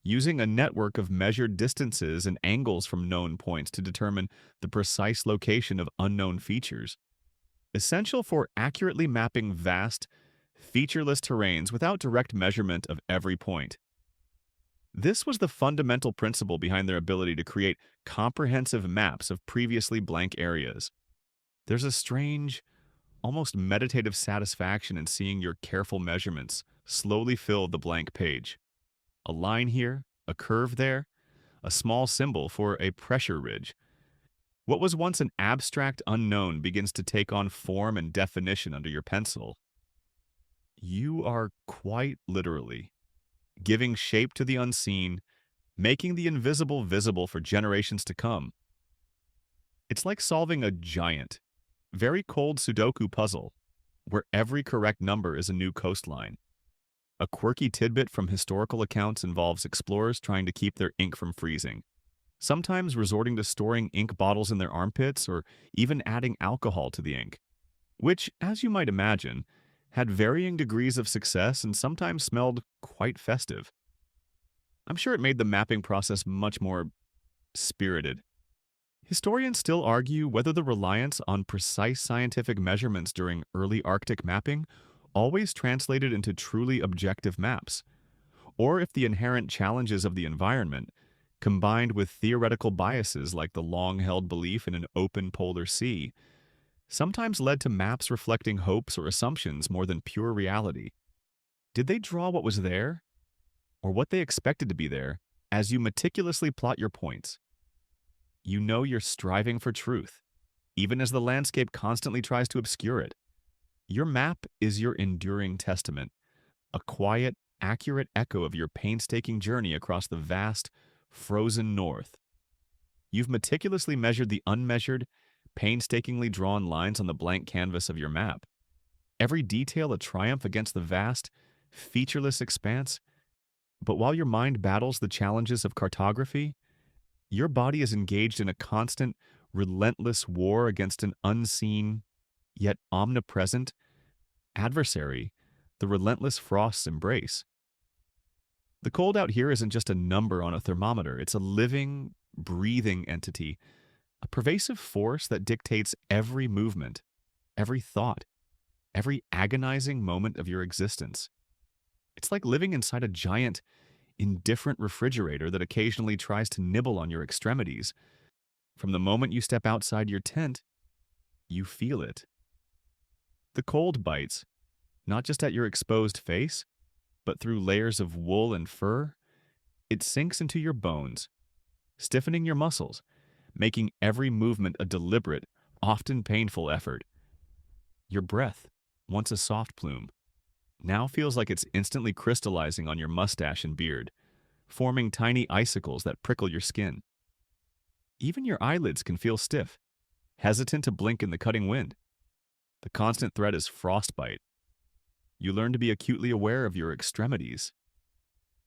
[SPEAKER 1] using a network of measured distances and angles from known points to determine the precise location of unknown features, essential for accurately mapping vast, featureless terrains without direct measurement of every point. This was the fundamental principle behind their ability to create comprehensive maps of previously blank areas. There's a strange, almost meditative satisfaction in seeing your careful measurements slowly fill the blank page. A line here, a curve there, a small symbol for a pressure ridge. What was once an abstract unknown begins to take on form and definition under your pencil. You are quite literally giving shape to the unseen, making the invisible visible for generations to come. It's like solving a giant, very cold Sudoku puzzle, where every correct number is a new coastline. A quirky tidbit from historical accounts involves explorers trying to keep their ink from freezing, sometimes resorting to storing ink bottles in their armpits or even adding alcohol to the ink, which, as you might imagine, had varying degrees of success and sometimes smelled quite festive. I'm sure it made the mapping process much more spirited. Historians still argue whether the reliance on precise scientific measurements during early Arctic mapping always translated into truly objective maps, or if the inherent challenges of the environment, combined with theoretical biases like the long-held belief in an open polar sea, sometimes led to maps reflecting hopes or assumptions more than pure reality. Did they draw what was there, or what they expected to be there, as you meticulously plot your points? You know you're striving for truth, even as the landscape constantly tries to obscure it. Your map is your enduring testament, a quiet, accurate echo of your painstaking journey across the vast, frozen north. You've meticulously measured the unmeasured, painstakingly drawn lines on the blank canvas of your map. Every detail a triumph against the vast, featureless expanse. But while your mind battles the challenges of cartography, your body is engaged in a constant, relentless war against an unseen, yet omnipresent, adversary, the relentless frost's embrace. The cold out here isn't just a number on a thermometer, it's a living, breathing entity, a pervasive force that dictates every movement, every thought, every agonizing moment of your existence. It's like living inside a giant, indifferent refrigerator that occasionally tries to nibble on your extremities. From the moment you step outside your tent, you feel it. The cold bites, not just at your exposed face, but through layers of wool and fur. It sinks into your bones, stiffening your muscles, making every movement a deliberate, often painful effort. Your breath, once a soft plume, now feels like it's instantly crystallizing on your mustache and beard, forming tiny icicles that prickle your skin. Even your eyelids can feel stiff, hesitant to blink in the cutting wind. The constant threat is frostbite. You learn to be acutely aware of your extremities.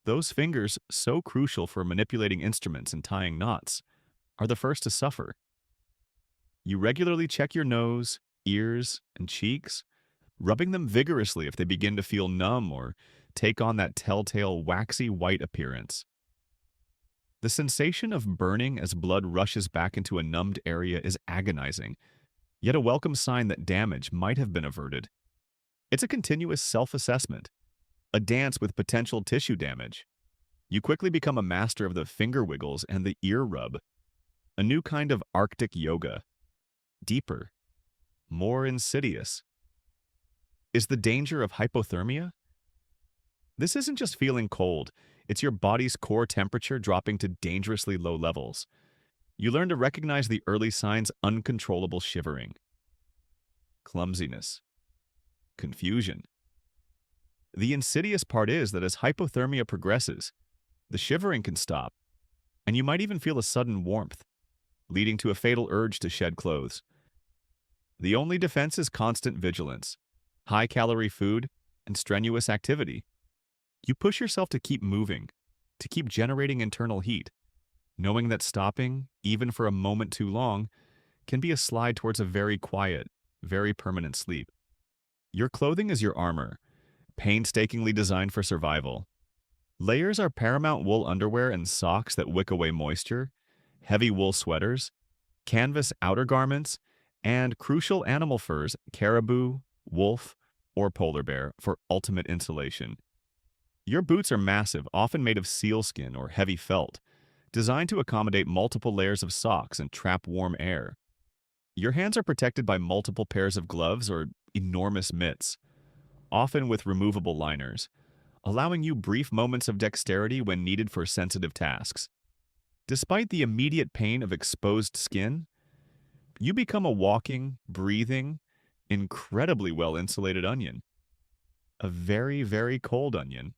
[SPEAKER 1] Those fingers, so crucial for manipulating instruments and tying knots, are the first to suffer. You regularly check your nose, ears, and cheeks, rubbing them vigorously if they begin to feel numb or take on that telltale waxy white appearance. The sensation of burning as blood rushes back into a numbed area is agonizing, yet a welcome sign that damage might have been averted. It's a continuous self-assessment, a dance with potential tissue damage. You quickly become a master of the finger wiggles and the ear rub, a new kind of Arctic yoga, deeper, more insidious. Is the danger of hypothermia? This isn't just feeling cold, it's your body's core temperature dropping to dangerously low levels. You learn to recognize the early signs: uncontrollable shivering, clumsiness, confusion. The insidious part is that as hypothermia progresses, the shivering can stop, and you might even feel a sudden warmth, leading to a fatal urge to shed clothes. The only defense is constant vigilance, high-calorie food, and strenuous activity. You push yourself to keep moving, to keep generating internal heat, knowing that stopping, even for a moment too long, can be a slide towards a very quiet, very permanent sleep. Your clothing is your armor, painstakingly designed for survival. Layers are paramount wool underwear and socks that wick away moisture, heavy wool sweaters, canvas outer garments, and crucial animal furs, caribou, wolf, or polar bear, for ultimate insulation. Your boots are massive, often made of sealskin or heavy felt, designed to accommodate multiple layers of socks and trap warm air. Your hands are protected by multiple pairs of gloves or enormous mitts, often with removable liners, allowing you brief moments of dexterity when needed for sensitive tasks. Despite the immediate pain of exposed skin, you become a walking, breathing, incredibly well-insulated onion. A very, very cold onion.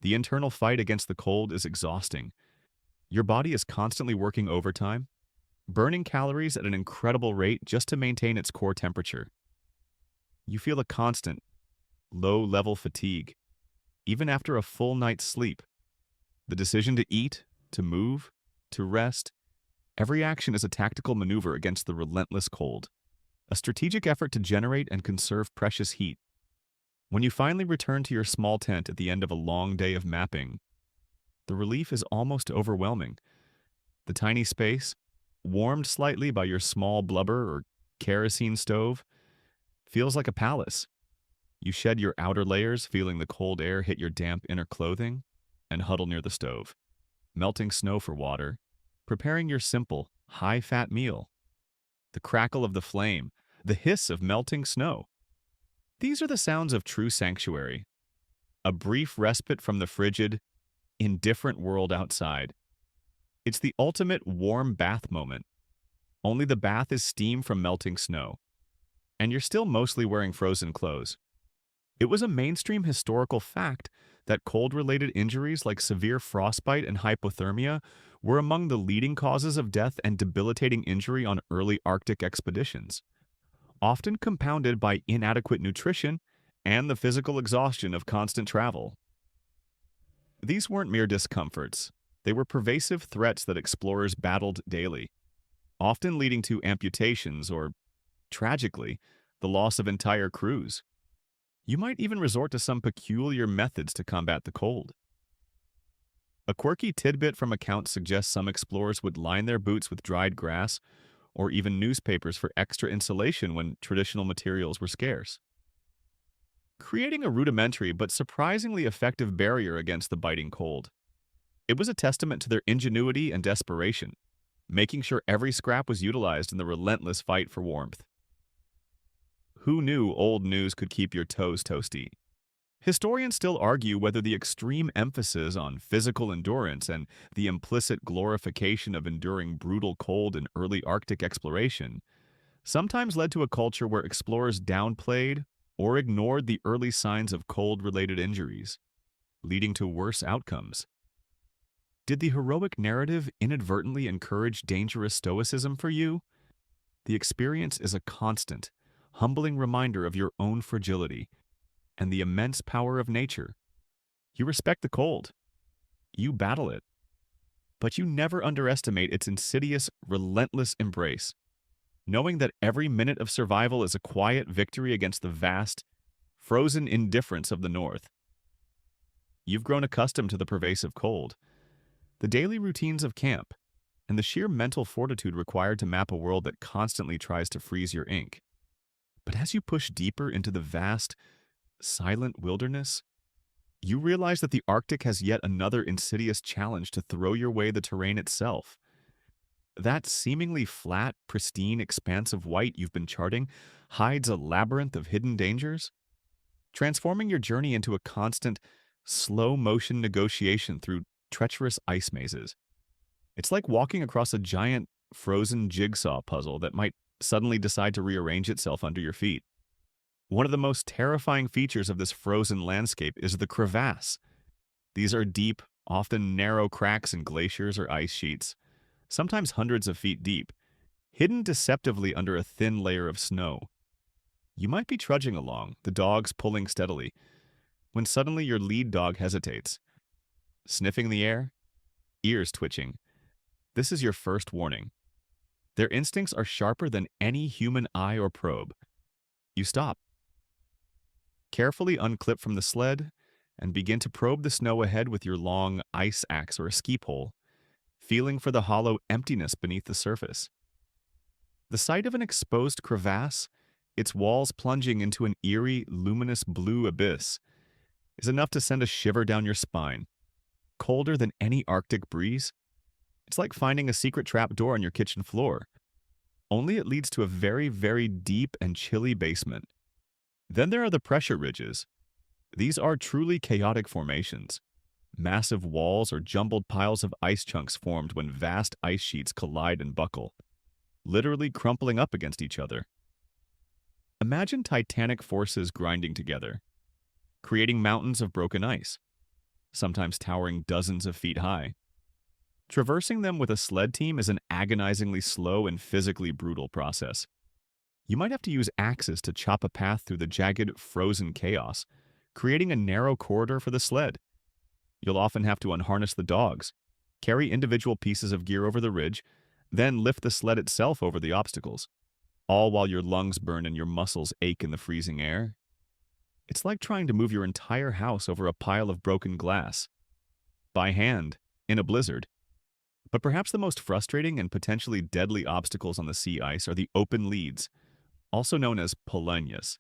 [SPEAKER 1] The internal fight against the cold is exhausting. Your body is constantly working overtime, burning calories at an incredible rate just to maintain its core temperature. You feel a constant, low-level fatigue, even after a full night's sleep. The decision to eat, to move, to rest, every action is a tactical maneuver against the relentless cold, a strategic effort to generate and conserve precious heat. When you finally return to your small tent at the end of a long day of mapping, the relief is almost overwhelming. The tiny space, warmed slightly by your small blubber or kerosene stove, feels like a palace. You shed your outer layers, feeling the cold air hit your damp inner clothing, and huddle near the stove, melting snow for water, preparing your simple, high-fat meal. The crackle of the flame, the hiss of melting snow. These are the sounds of true sanctuary, a brief respite from the frigid, indifferent world outside. It's the ultimate warm bath moment. Only the bath is steam from melting snow, and you're still mostly wearing frozen clothes. It was a mainstream historical fact that cold-related injuries like severe frostbite and hypothermia were among the leading causes of death and debilitating injury on early Arctic expeditions, often compounded by inadequate nutrition and the physical exhaustion of constant travel. These weren't mere discomforts. They were pervasive threats that explorers battled daily, often leading to amputations or, tragically, the loss of entire crews. You might even resort to some peculiar methods to combat the cold. A quirky tidbit from accounts suggests some explorers would line their boots with dried grass or even newspapers for extra insulation when traditional materials were scarce, creating a rudimentary but surprisingly effective barrier against the biting cold. It was a testament to their ingenuity and desperation, making sure every scrap was utilized in the relentless fight for warmth. Who knew old news could keep your toes toasty? Historians still argue whether the extreme emphasis on physical endurance and the implicit glorification of enduring brutal cold in early Arctic exploration sometimes led to a culture where explorers downplayed or ignored the early signs of cold-related injuries, leading to worse outcomes. Did the heroic narrative inadvertently encourage dangerous stoicism for you? The experience is a constant, humbling reminder of your own fragility and the immense power of nature. You respect the cold. You battle it. But you never underestimate its insidious, relentless embrace, knowing that every minute of survival is a quiet victory against the vast, frozen indifference of the North. You've grown accustomed to the pervasive cold, the daily routines of camp, and the sheer mental fortitude required to map a world that constantly tries to freeze your ink. But as you push deeper into the vast, silent wilderness, you realize that the Arctic has yet another insidious challenge to throw your way: the terrain itself. That seemingly flat, pristine expanse of white you've been charting hides a labyrinth of hidden dangers, transforming your journey into a constant, slow-motion negotiation through treacherous ice mazes. It's like walking across a giant, frozen jigsaw puzzle that might suddenly decide to rearrange itself under your feet. One of the most terrifying features of this frozen landscape is the crevasse. These are deep, often narrow cracks in glaciers or ice sheets, sometimes hundreds of feet deep, hidden deceptively under a thin layer of snow. You might be trudging along, the dogs pulling steadily, when suddenly your lead dog hesitates, sniffing the air, ears twitching. This is your first warning. Their instincts are sharper than any human eye or probe. You stop, carefully unclip from the sled, and begin to probe the snow ahead with your long ice axe or a ski pole, feeling for the hollow emptiness beneath the surface. The sight of an exposed crevasse, its walls plunging into an eerie, luminous blue abyss, is enough to send a shiver down your spine. Colder than any Arctic breeze, it's like finding a secret trapdoor on your kitchen floor. Only it leads to a very, very deep and chilly basement. Then there are the pressure ridges. These are truly chaotic formations. Massive walls or jumbled piles of ice chunks formed when vast ice sheets collide and buckle, literally crumpling up against each other. Imagine titanic forces grinding together, creating mountains of broken ice, sometimes towering dozens of feet high. Traversing them with a sled team is an agonizingly slow and physically brutal process. You might have to use axes to chop a path through the jagged, frozen chaos, creating a narrow corridor for the sled. You'll often have to unharness the dogs, carry individual pieces of gear over the ridge, then lift the sled itself over the obstacles, all while your lungs burn and your muscles ache in the freezing air. It's like trying to move your entire house over a pile of broken glass, by hand, in a blizzard. But perhaps the most frustrating and potentially deadly obstacles on the sea ice are the open leads, also known as polenyas.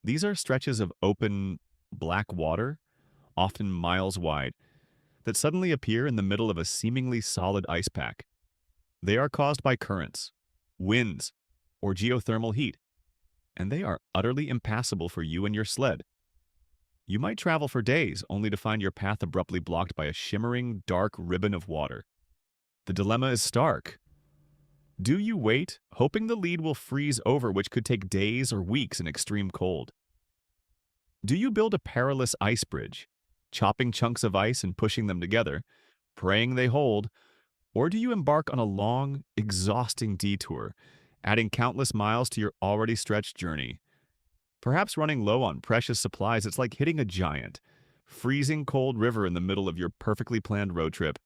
[SPEAKER 1] These are stretches of open, black water, often miles wide, that suddenly appear in the middle of a seemingly solid ice pack. They are caused by currents, winds, or geothermal heat, and they are utterly impassable for you and your sled. You might travel for days only to find your path abruptly blocked by a shimmering, dark ribbon of water. The dilemma is stark. Do you wait, hoping the lead will freeze over, which could take days or weeks in extreme cold? Do you build a perilous ice bridge, chopping chunks of ice and pushing them together, praying they hold, or do you embark on a long, exhausting detour, adding countless miles to your already stretched journey? Perhaps running low on precious supplies, it's like hitting a giant, freezing cold river in the middle of your perfectly planned road trip,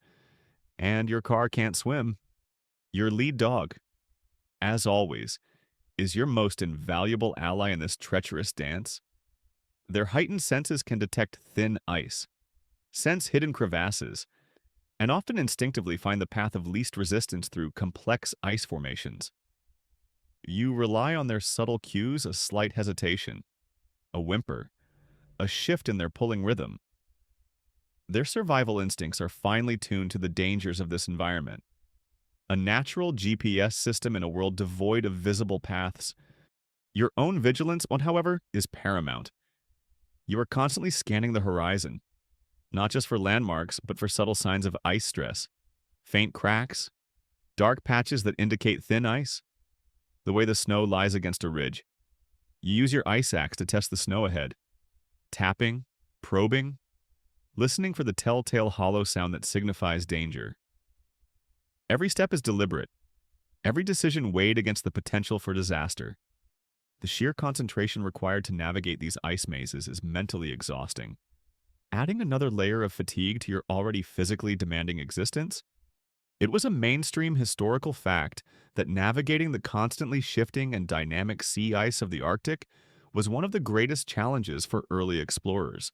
[SPEAKER 1] and your car can't swim. Your lead dog, as always, is your most invaluable ally in this treacherous dance. Their heightened senses can detect thin ice, sense hidden crevasses, and often instinctively find the path of least resistance through complex ice formations. You rely on their subtle cues: a slight hesitation, a whimper, a shift in their pulling rhythm. Their survival instincts are finely tuned to the dangers of this environment. A natural GPS system in a world devoid of visible paths. Your own vigilance, however, is paramount. You are constantly scanning the horizon, not just for landmarks, but for subtle signs of ice stress, faint cracks, dark patches that indicate thin ice, the way the snow lies against a ridge. You use your ice axe to test the snow ahead, tapping, probing, listening for the telltale hollow sound that signifies danger. Every step is deliberate, every decision weighed against the potential for disaster. The sheer concentration required to navigate these ice mazes is mentally exhausting. Adding another layer of fatigue to your already physically demanding existence, it was a mainstream historical fact that navigating the constantly shifting and dynamic sea ice of the Arctic was one of the greatest challenges for early explorers,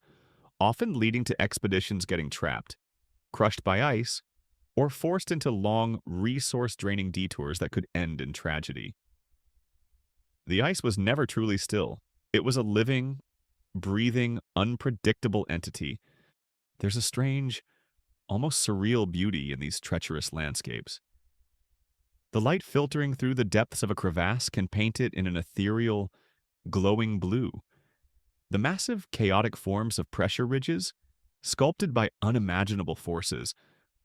[SPEAKER 1] often leading to expeditions getting trapped. crushed by ice, or forced into long, resource-draining detours that could end in tragedy. The ice was never truly still. It was a living, breathing, unpredictable entity. There's a strange, almost surreal beauty in these treacherous landscapes. The light filtering through the depths of a crevasse can paint it in an ethereal, glowing blue. The massive, chaotic forms of pressure ridges, sculpted by unimaginable forces,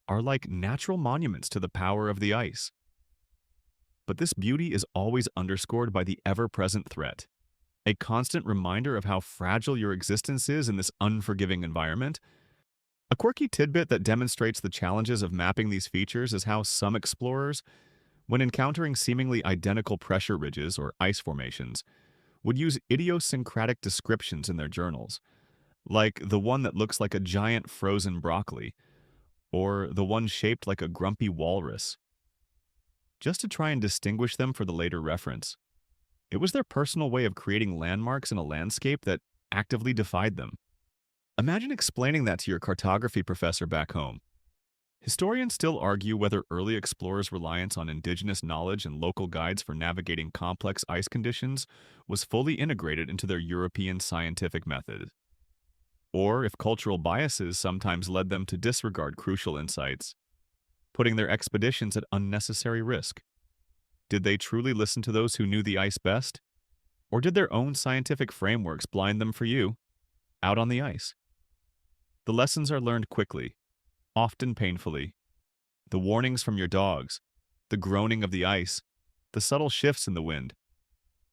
[SPEAKER 1] are like natural monuments to the power of the ice. But this beauty is always underscored by the ever-present threat, a constant reminder of how fragile your existence is in this unforgiving environment. A quirky tidbit that demonstrates the challenges of mapping these features is how some explorers, when encountering seemingly identical pressure ridges or ice formations, would use idiosyncratic descriptions in their journals, like the one that looks like a giant frozen broccoli, or the one shaped like a grumpy walrus, just to try and distinguish them for the later reference. It was their personal way of creating landmarks in a landscape that actively defied them. Imagine explaining that to your cartography professor back home. Historians still argue whether early explorers' reliance on indigenous knowledge and local guides for navigating complex ice conditions was fully integrated into their European scientific method, or if cultural biases sometimes led them to disregard crucial insights, putting their expeditions at unnecessary risk. Did they truly listen to those who knew the ice best? Or did their own scientific frameworks blind them for you, out on the ice? The lessons are learned quickly, often painfully. The warnings from your dogs, the groaning of the ice, the subtle shifts in the wind.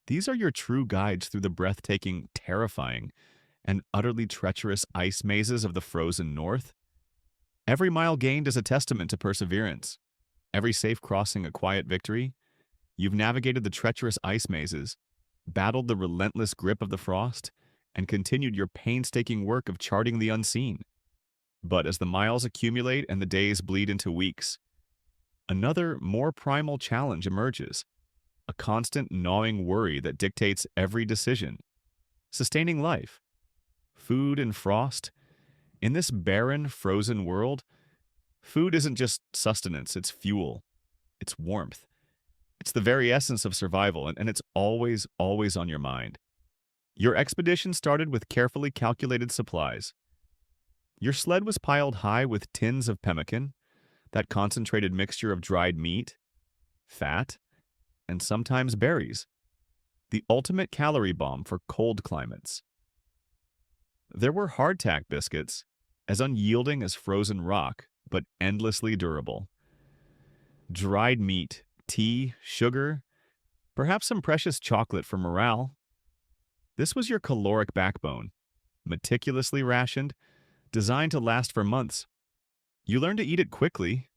[SPEAKER 1] These are your true guides through the breathtaking, terrifying, and utterly treacherous ice mazes of the frozen north. Every mile gained is a testament to perseverance. Every safe crossing a quiet victory. You've navigated the treacherous ice mazes, battled the relentless grip of the frost, and continued your painstaking work of charting the unseen. But as the miles accumulate and the days bleed into weeks, another, more primal challenge emerges, a constant gnawing worry that dictates every decision. Sustaining life, food and frost. In this barren, frozen world, food isn't just sustenance, it's fuel, it's warmth. It's the very essence of survival, and it's always, always on your mind. Your expedition started with carefully calculated supplies. Your sled was piled high with tins of pemmican, that concentrated mixture of dried meat, fat, and sometimes berries, the ultimate calorie bomb for cold climates. There were hardtack biscuits, as unyielding as frozen rock, but endlessly durable. Dried meat, tea, sugar, perhaps some precious chocolate for morale. This was your caloric backbone, meticulously rationed, designed to last for months. You learned to eat it quickly,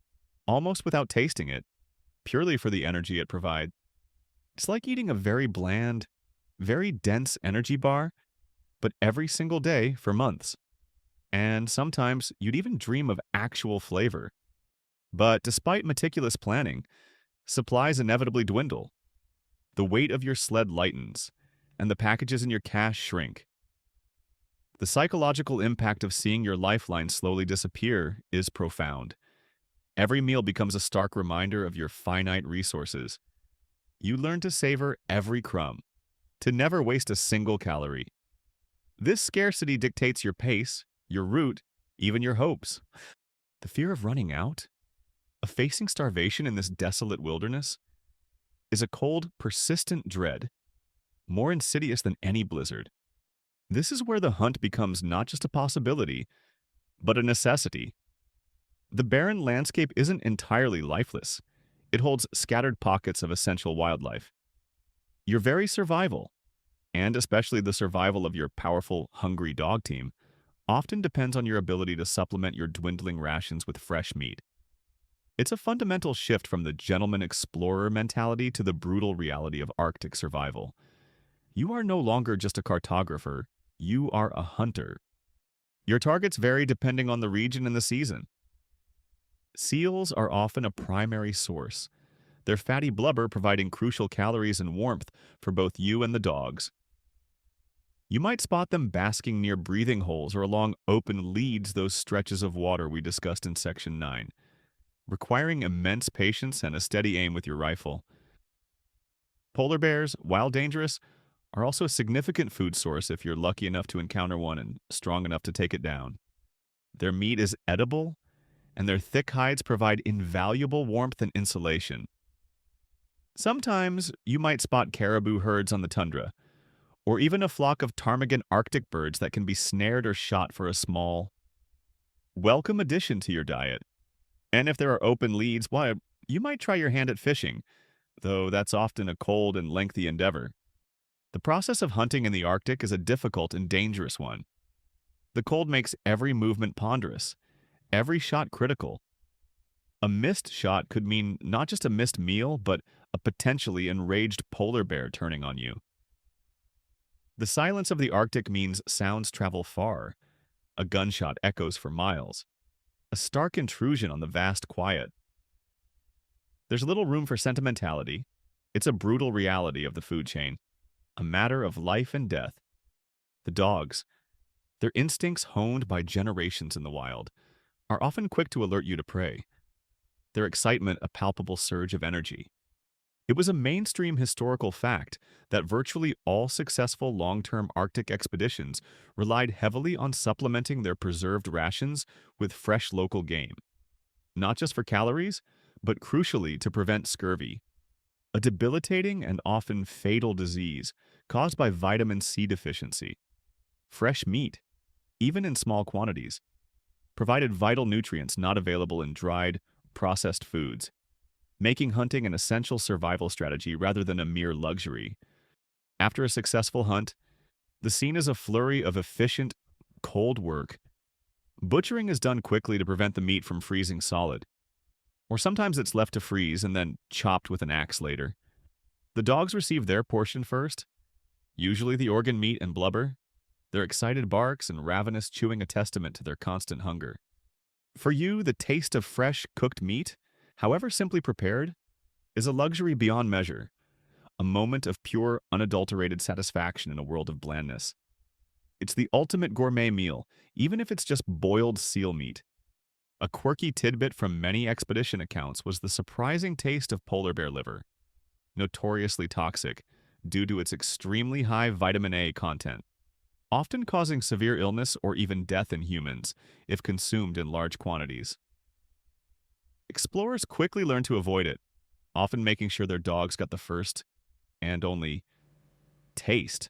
[SPEAKER 1] almost without tasting it, purely for the energy it provides. It's like eating a very bland, very dense energy bar, but every single day for months. And sometimes you'd even dream of actual flavor. But despite meticulous planning, supplies inevitably dwindle. The weight of your sled lightens, and the packages in your cache shrink. The psychological impact of seeing your lifeline slowly disappear is profound. Every meal becomes a stark reminder of your finite resources. You learn to savor every crumb, to never waste a single calorie. This scarcity dictates your pace, your route, even your hopes. The fear of running out, of facing starvation in this desolate wilderness, is a cold, persistent dread, more insidious than any blizzard. This is where the hunt becomes not just a possibility, but a necessity. The barren landscape isn't entirely lifeless. It holds scattered pockets of essential wildlife. Your very survival, and especially the survival of your powerful, hungry dog team, often depends on your ability to supplement your dwindling rations with fresh meat. It's a fundamental shift from the gentleman explorer mentality to the brutal reality of Arctic survival. You are no longer just a cartographer, you are a hunter. Your targets vary depending on the region and the season. Seals are often a primary source, their fatty blubber providing crucial calories and warmth for both you and the dogs. You might spot them basking near breathing holes or along open leads, those stretches of water we discussed in Section 9, requiring immense patience and a steady aim with your rifle. Polar bears, while dangerous, are also a significant food source if you're lucky enough to encounter one and strong enough to take it down. Their meat is edible, and their thick hides provide invaluable warmth and insulation. Sometimes you might spot caribou herds on the tundra, or even a flock of ptarmigan Arctic birds that can be snared or shot for a small, welcome addition to your diet. And if there are open leads, why, you might try your hand at fishing, though that's often a cold and lengthy endeavor. The process of hunting in the Arctic is a difficult and dangerous one. The cold makes every movement ponderous, every shot critical. A missed shot could mean not just a missed meal, but a potentially enraged polar bear turning on you. The silence of the Arctic means sounds travel far. A gunshot echoes for miles. A stark intrusion on the vast quiet. There's little room for sentimentality. It's a brutal reality of the food chain, a matter of life and death. The dogs, their instincts honed by generations in the wild, are often quick to alert you to prey, their excitement a palpable surge of energy. It was a mainstream historical fact that virtually all successful long-term Arctic expeditions relied heavily on supplementing their preserved rations with fresh local game, not just for calories, but crucially to prevent scurvy, a debilitating and often fatal disease caused by vitamin C deficiency. Fresh meat, even in small quantities, provided vital nutrients not available in dried, processed foods, making hunting an essential survival strategy rather than a mere luxury. After a successful hunt, the scene is a flurry of efficient, cold work. Butchering is done quickly to prevent the meat from freezing solid, or sometimes it's left to freeze and then chopped with an axe later. The dogs receive their portion first, usually the organ meat and blubber, their excited barks and ravenous chewing a testament to their constant hunger. For you, the taste of fresh, cooked meat, however simply prepared, is a luxury beyond measure, a moment of pure, unadulterated satisfaction in a world of blandness. It's the ultimate gourmet meal, even if it's just boiled seal meat. A quirky tidbit from many expedition accounts was the surprising taste of polar bear liver, notoriously toxic due to its extremely high vitamin A content, often causing severe illness or even death in humans if consumed in large quantities. Explorers quickly learned to avoid it, often making sure their dogs got the first and only taste.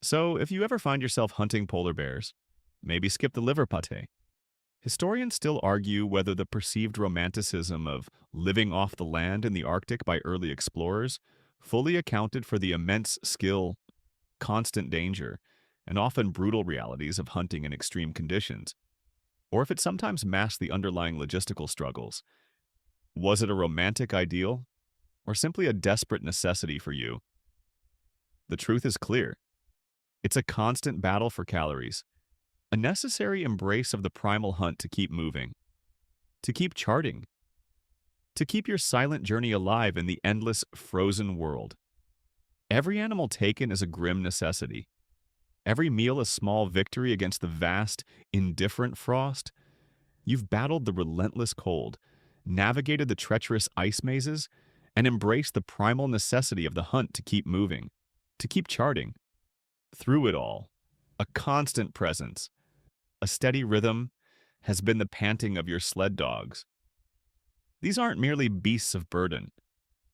[SPEAKER 1] So, if you ever find yourself hunting polar bears, maybe skip the liver pate. Historians still argue whether the perceived romanticism of living off the land in the Arctic by early explorers fully accounted for the immense skill, constant danger, and often brutal realities of hunting in extreme conditions, or if it sometimes masked the underlying logistical struggles. Was it a romantic ideal, or simply a desperate necessity for you? The truth is clear. It's a constant battle for calories, a necessary embrace of the primal hunt to keep moving, to keep charting, to keep your silent journey alive in the endless frozen world. Every animal taken is a grim necessity. Every meal a small victory against the vast, indifferent frost. You've battled the relentless cold, navigated the treacherous ice mazes, and embraced the primal necessity of the hunt to keep moving, to keep charting. Through it all, a constant presence, a steady rhythm, has been the panting of your sled dogs. These aren't merely beasts of burden,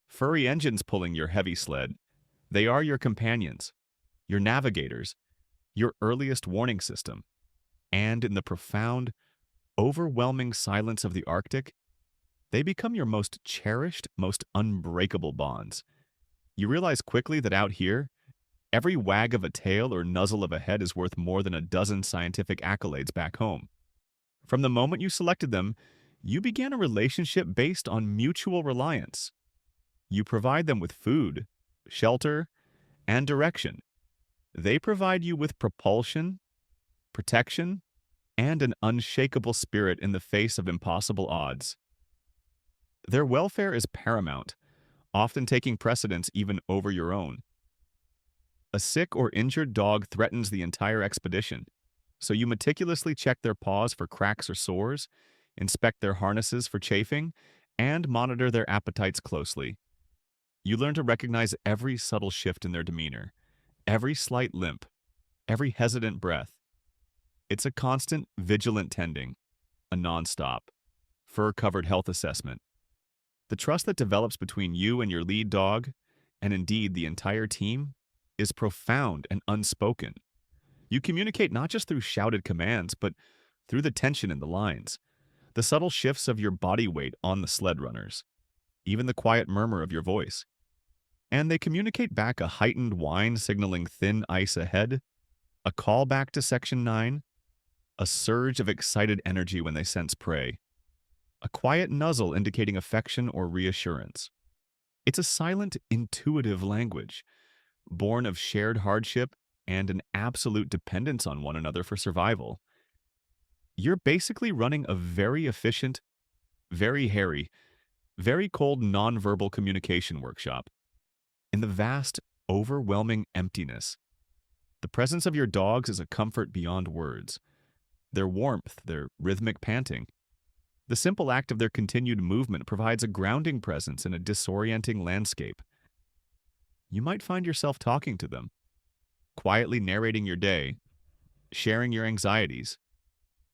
[SPEAKER 1] furry engines pulling your heavy sled. They are your companions, your navigators, your earliest warning system. And in the profound, overwhelming silence of the Arctic, they become your most cherished, most unbreakable bonds. You realize quickly that out here, every wag of a tail or nuzzle of a head is worth more than a dozen scientific accolades back home. From the moment you selected them, you began a relationship based on mutual reliance. You provide them with food, shelter, and direction. They provide you with propulsion, protection, and an unshakable spirit in the face of impossible odds. Their welfare is paramount, often taking precedence even over your own. A sick or injured dog threatens the entire expedition, so you meticulously check their paws for cracks or sores, inspect their harnesses for chafing, and monitor their appetites closely. You learn to recognize every subtle shift in their demeanor, every slight limp, every hesitant breath. It's a constant, vigilant tending, a nonstop, fur-covered health assessment. The trust that develops between you and your lead dog, and indeed the entire team, is profound and unspoken. You communicate not just through shouted commands, but through the tension in the lines, the subtle shifts of your body weight on the sled runners, even the quiet murmur of your voice. And they communicate back a heightened whine signaling thin ice ahead, a callback to Section 9, a surge of excited energy when they sense prey, a quiet nuzzle indicating affection or reassurance. It's a silent, intuitive language, born of shared hardship and an absolute dependence on one another for survival. You're basically running a very efficient, very hairy, very cold nonverbal communication workshop. In the vast, overwhelming emptiness, the presence of your dogs is a comfort beyond words. Their warmth, their rhythmic panting, the simple act of their continued movement provides a grounding presence in a disorienting landscape. You might find yourself talking to them, quietly narrating your day, sharing your anxieties,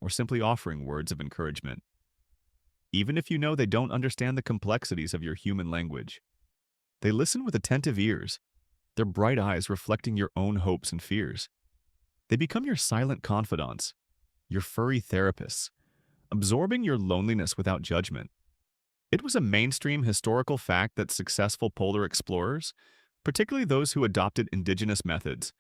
[SPEAKER 1] or simply offering words of encouragement. Even if you know they don't understand the complexities of your human language, they listen with attentive ears, their bright eyes reflecting your own hopes and fears. They become your silent confidants, your furry therapists, absorbing your loneliness without judgment. It was a mainstream historical fact that successful polar explorers, particularly those who adopted indigenous methods,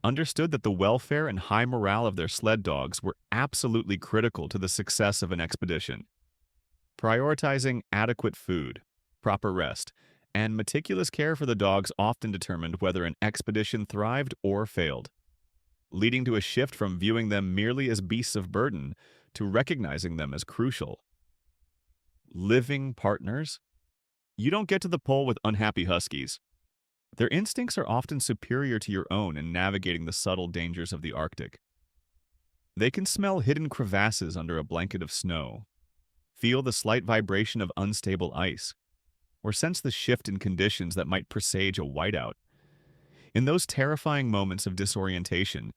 [SPEAKER 1] understood that the welfare and high morale of their sled dogs were absolutely critical to the success of an expedition. Prioritizing adequate food, proper rest, and meticulous care for the dogs often determined whether an expedition thrived or failed, leading to a shift from viewing them merely as beasts of burden to recognizing them as crucial living partners. You don't get to the pole with unhappy huskies. Their instincts are often superior to your own in navigating the subtle dangers of the Arctic. They can smell hidden crevasses under a blanket of snow, feel the slight vibration of unstable ice, or sense the shift in conditions that might presage a whiteout. In those terrifying moments of disorientation,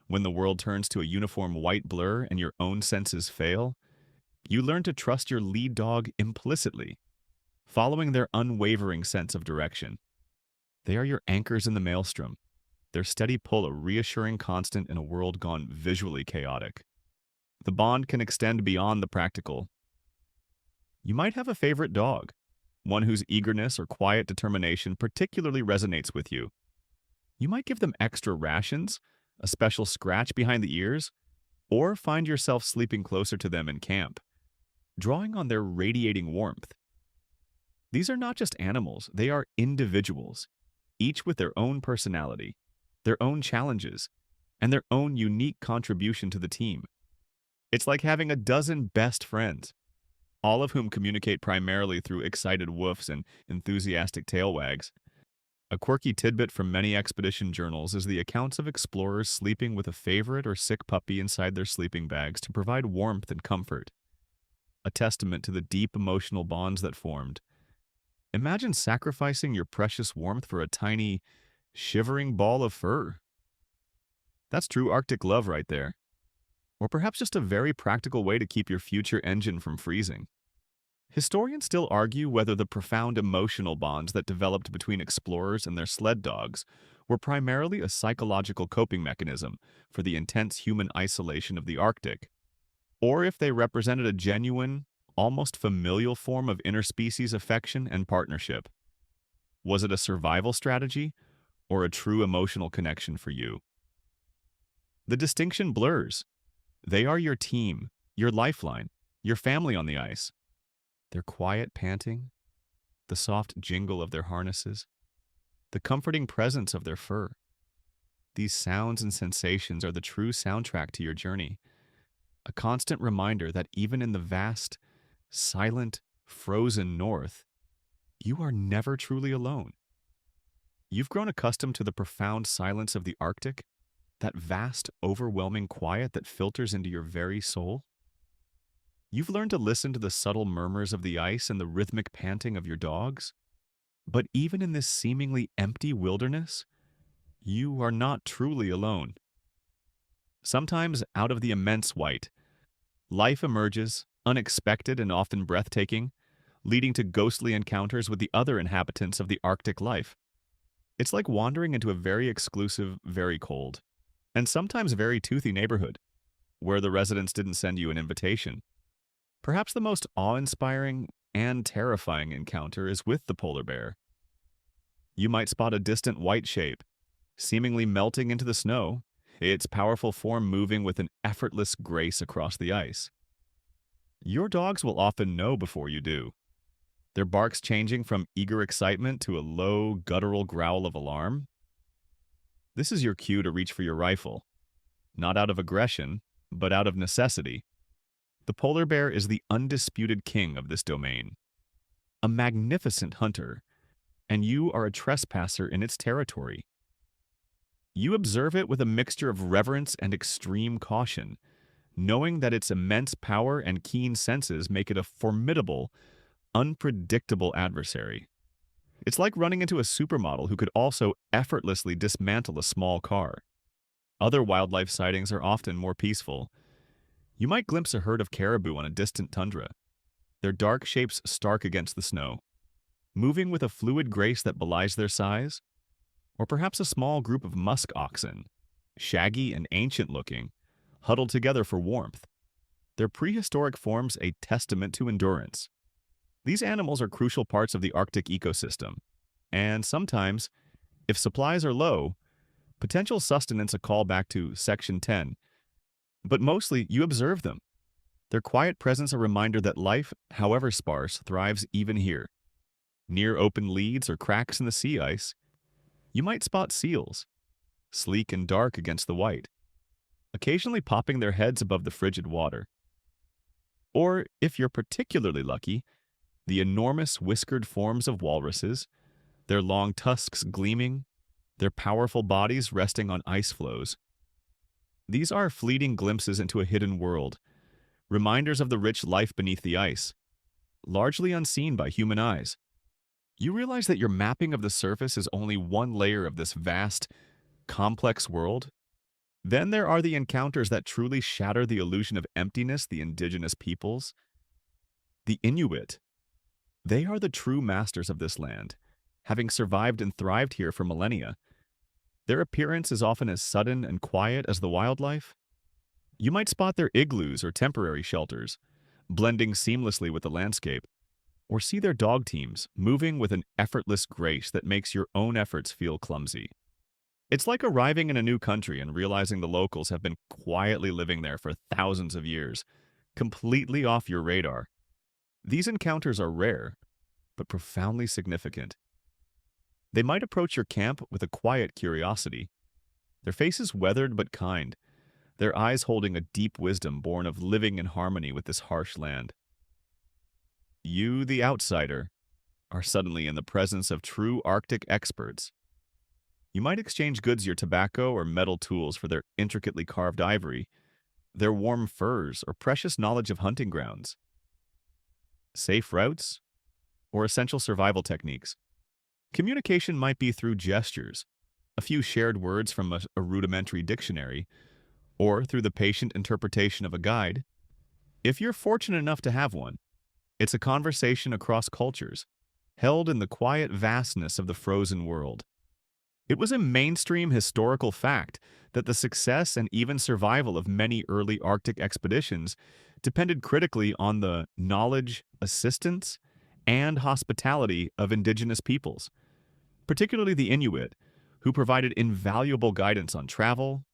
[SPEAKER 1] when the world turns to a uniform white blur and your own senses fail, you learn to trust your lead dog implicitly, following their unwavering sense of direction. They are your anchors in the maelstrom, their steady pull a reassuring constant in a world gone visually chaotic. The bond can extend beyond the practical. You might have a favorite dog, one whose eagerness or quiet determination particularly resonates with you. You might give them extra rations, a special scratch behind the ears, or find yourself sleeping closer to them in camp, drawing on their radiating warmth. These are not just animals, they are individuals, each with their own personality, their own challenges, and their own unique contribution to the team. It's like having a dozen best friends, all of whom communicate primarily through excited woofs and enthusiastic tail wags. A quirky tidbit from many expedition journals is the accounts of explorers sleeping with a favorite or sick puppy inside their sleeping bags to provide warmth and comfort, a testament to the deep emotional bonds that formed. Imagine sacrificing your precious warmth for a tiny, shivering ball of fur. That's true Arctic love right there. Or perhaps just a very practical way to keep your future engine from freezing. Historians still argue whether the profound emotional bonds that developed between explorers and their sled dogs were primarily a psychological coping mechanism for the intense human isolation of the Arctic, or if they represented a genuine, almost familial form of interspecies affection and partnership. Was it a survival strategy or a true emotional connection for you? The distinction blurs. They are your team, your lifeline, your family on the ice. Their quiet panting, the soft jingle of their harnesses, the comforting presence of their fur. These sounds and sensations are the true soundtrack to your journey, a constant reminder that even in the vast, silent, frozen north, you are never truly alone. You've grown accustomed to the profound silence of the Arctic, that vast, overwhelming quiet that filters into your very soul. You've learned to listen to the subtle murmurs of the ice and the rhythmic panting of your dogs. But even in this seemingly empty wilderness, you are not truly alone. Sometimes, out of the immense white, life emerges, unexpected and often breathtaking, leading to ghostly encounters with the other inhabitants of the Arctic life. It's like wandering into a very exclusive, very cold, and sometimes very toothy neighborhood, where the residents didn't send you an invitation. Perhaps the most awe-inspiring and terrifying encounter is with the polar bear. You might spot a distant white shape, seemingly melting into the snow, its powerful form moving with an effortless grace across the ice. Your dogs will often know before you do, their barks changing from eager excitement to a low, guttural growl of alarm. This is your cue to reach for your rifle, not out of aggression, but out of necessity. The polar bear is the undisputed king of this domain, a magnificent hunter, and you are a trespasser in its territory. You observe it with a mixture of reverence and extreme caution, knowing that its immense power and keen senses make it a formidable, unpredictable adversary. It's like running into a supermodel who could also effortlessly dismantle a small car. Other wildlife sightings are often more peaceful. You might glimpse a herd of caribou on a distant tundra, their dark shapes stark against the snow, moving with a fluid grace that belies their size, or perhaps a small group of musk oxen, shaggy and ancient-looking, huddled together for warmth, their prehistoric forms a testament to endurance. These animals are crucial parts of the Arctic ecosystem, and sometimes, if supplies are low, potential sustenance a callback to Section 10. But mostly, you observe them. Their quiet presence a reminder that life, however sparse, thrives even here. Near open leads or cracks in the sea ice, you might spot seals, sleek and dark against the white, occasionally popping their heads above the frigid water. Or, if you're particularly lucky, the enormous whiskered forms of walruses, their long tusks gleaming, their powerful bodies resting on ice floes. These are fleeting glimpses into a hidden world, reminders of the rich life beneath the ice, largely unseen by human eyes. You realize that your mapping of the surface is only one layer of this vast, complex world. Then there are the encounters that truly shatter the illusion of emptiness the indigenous peoples. The Inuit. They are the true masters of this land, having survived and thrived here for millennia. Their appearance is often as sudden and quiet as the wildlife. You might spot their igloos or temporary shelters, blending seamlessly with the landscape, or see their dog teams moving with an effortless grace that makes your own efforts feel clumsy. It's like arriving in a new country and realizing the locals have been quietly living there for thousands of years, completely off your radar. These encounters are rare, but profoundly significant. They might approach your camp with a quiet curiosity, their faces weathered but kind, their eyes holding a deep wisdom born of living in harmony with this harsh land. You, the outsider, are suddenly in the presence of true Arctic experts. You might exchange goods, your tobacco or metal tools, for their intricately carved ivory, their warm furs, or precious knowledge of hunting grounds. Safe routes, or essential survival techniques. Communication might be through gestures, a few shared words from a rudimentary dictionary, or through the patient interpretation of a guide. If you're fortunate enough to have one, it's a conversation across cultures, held in the quiet vastness of the frozen world. It was a mainstream historical fact that the success and even survival of many early Arctic expeditions depended critically on the knowledge, assistance, and hospitality of indigenous peoples, particularly the Inuit, who provided invaluable guidance on travel,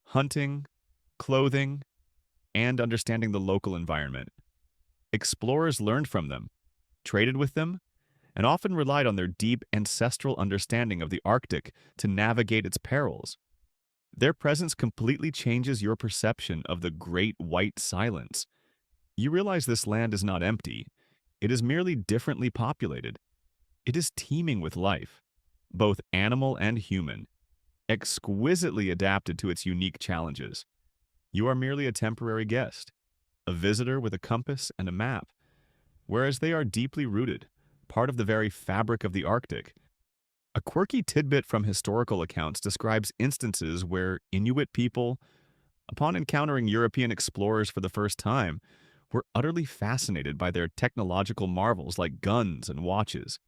[SPEAKER 1] hunting, clothing, and understanding the local environment. Explorers learned from them, traded with them, and often relied on their deep ancestral understanding of the Arctic to navigate its perils. Their presence completely changes your perception of the great white silence. You realize this land is not empty. It is merely differently populated. It is teeming with life, both animal and human, exquisitely adapted to its unique challenges. You are merely a temporary guest, a visitor with a compass and a map, whereas they are deeply rooted, part of the very fabric of the Arctic. A quirky tidbit from historical accounts describes instances where Inuit people, upon encountering European explorers for the first time, were utterly fascinated by their technological marvels like guns and watches,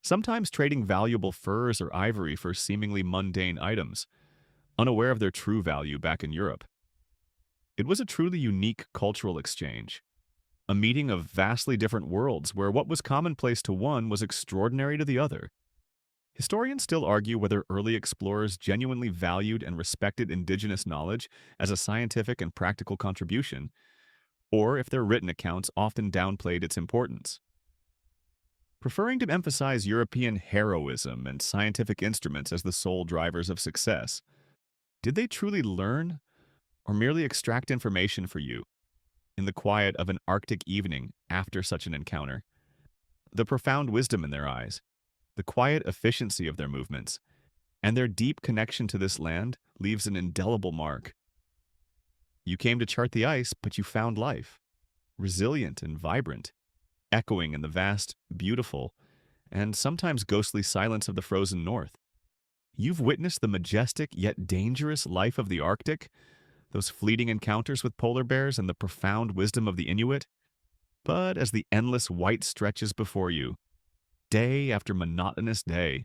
[SPEAKER 1] sometimes trading valuable furs or ivory for seemingly mundane items, unaware of their true value back in Europe. It was a truly unique cultural exchange, a meeting of vastly different worlds where what was commonplace to one was extraordinary to the other. Historians still argue whether early explorers genuinely valued and respected indigenous knowledge as a scientific and practical contribution, or if their written accounts often downplayed its importance. Preferring to emphasize European heroism and scientific instruments as the sole drivers of success, did they truly learn or merely extract information for you in the quiet of an Arctic evening after such an encounter? The profound wisdom in their eyes, the quiet efficiency of their movements, and their deep connection to this land leaves an indelible mark. You came to chart the ice, but you found life, resilient and vibrant, echoing in the vast, beautiful, and sometimes ghostly silence of the frozen north. You've witnessed the majestic yet dangerous life of the Arctic, those fleeting encounters with polar bears and the profound wisdom of the Inuit. But as the endless white stretches before you, day after monotonous day,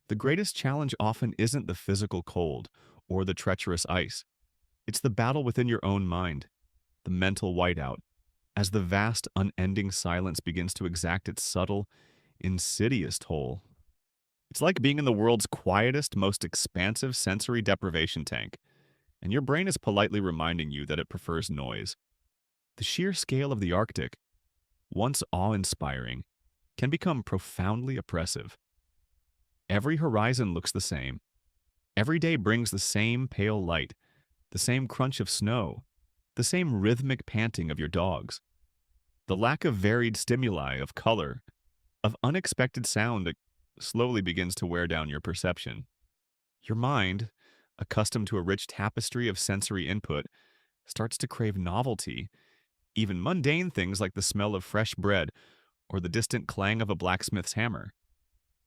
[SPEAKER 1] the greatest challenge often isn't the physical cold or the treacherous ice. It's the battle within your own mind, the mental whiteout, as the vast, unending silence begins to exact its subtle, insidious toll. It's like being in the world's quietest, most expansive sensory deprivation tank, and your brain is politely reminding you that it prefers noise. The sheer scale of the Arctic, once awe-inspiring, can become profoundly oppressive. Every horizon looks the same. Every day brings the same pale light, the same crunch of snow, the same rhythmic panting of your dogs. The lack of varied stimuli, of color, of unexpected sound that slowly begins to wear down your perception. Your mind, accustomed to a rich tapestry of sensory input, starts to crave novelty. Even mundane things like the smell of fresh bread or the distant clang of a blacksmith's hammer.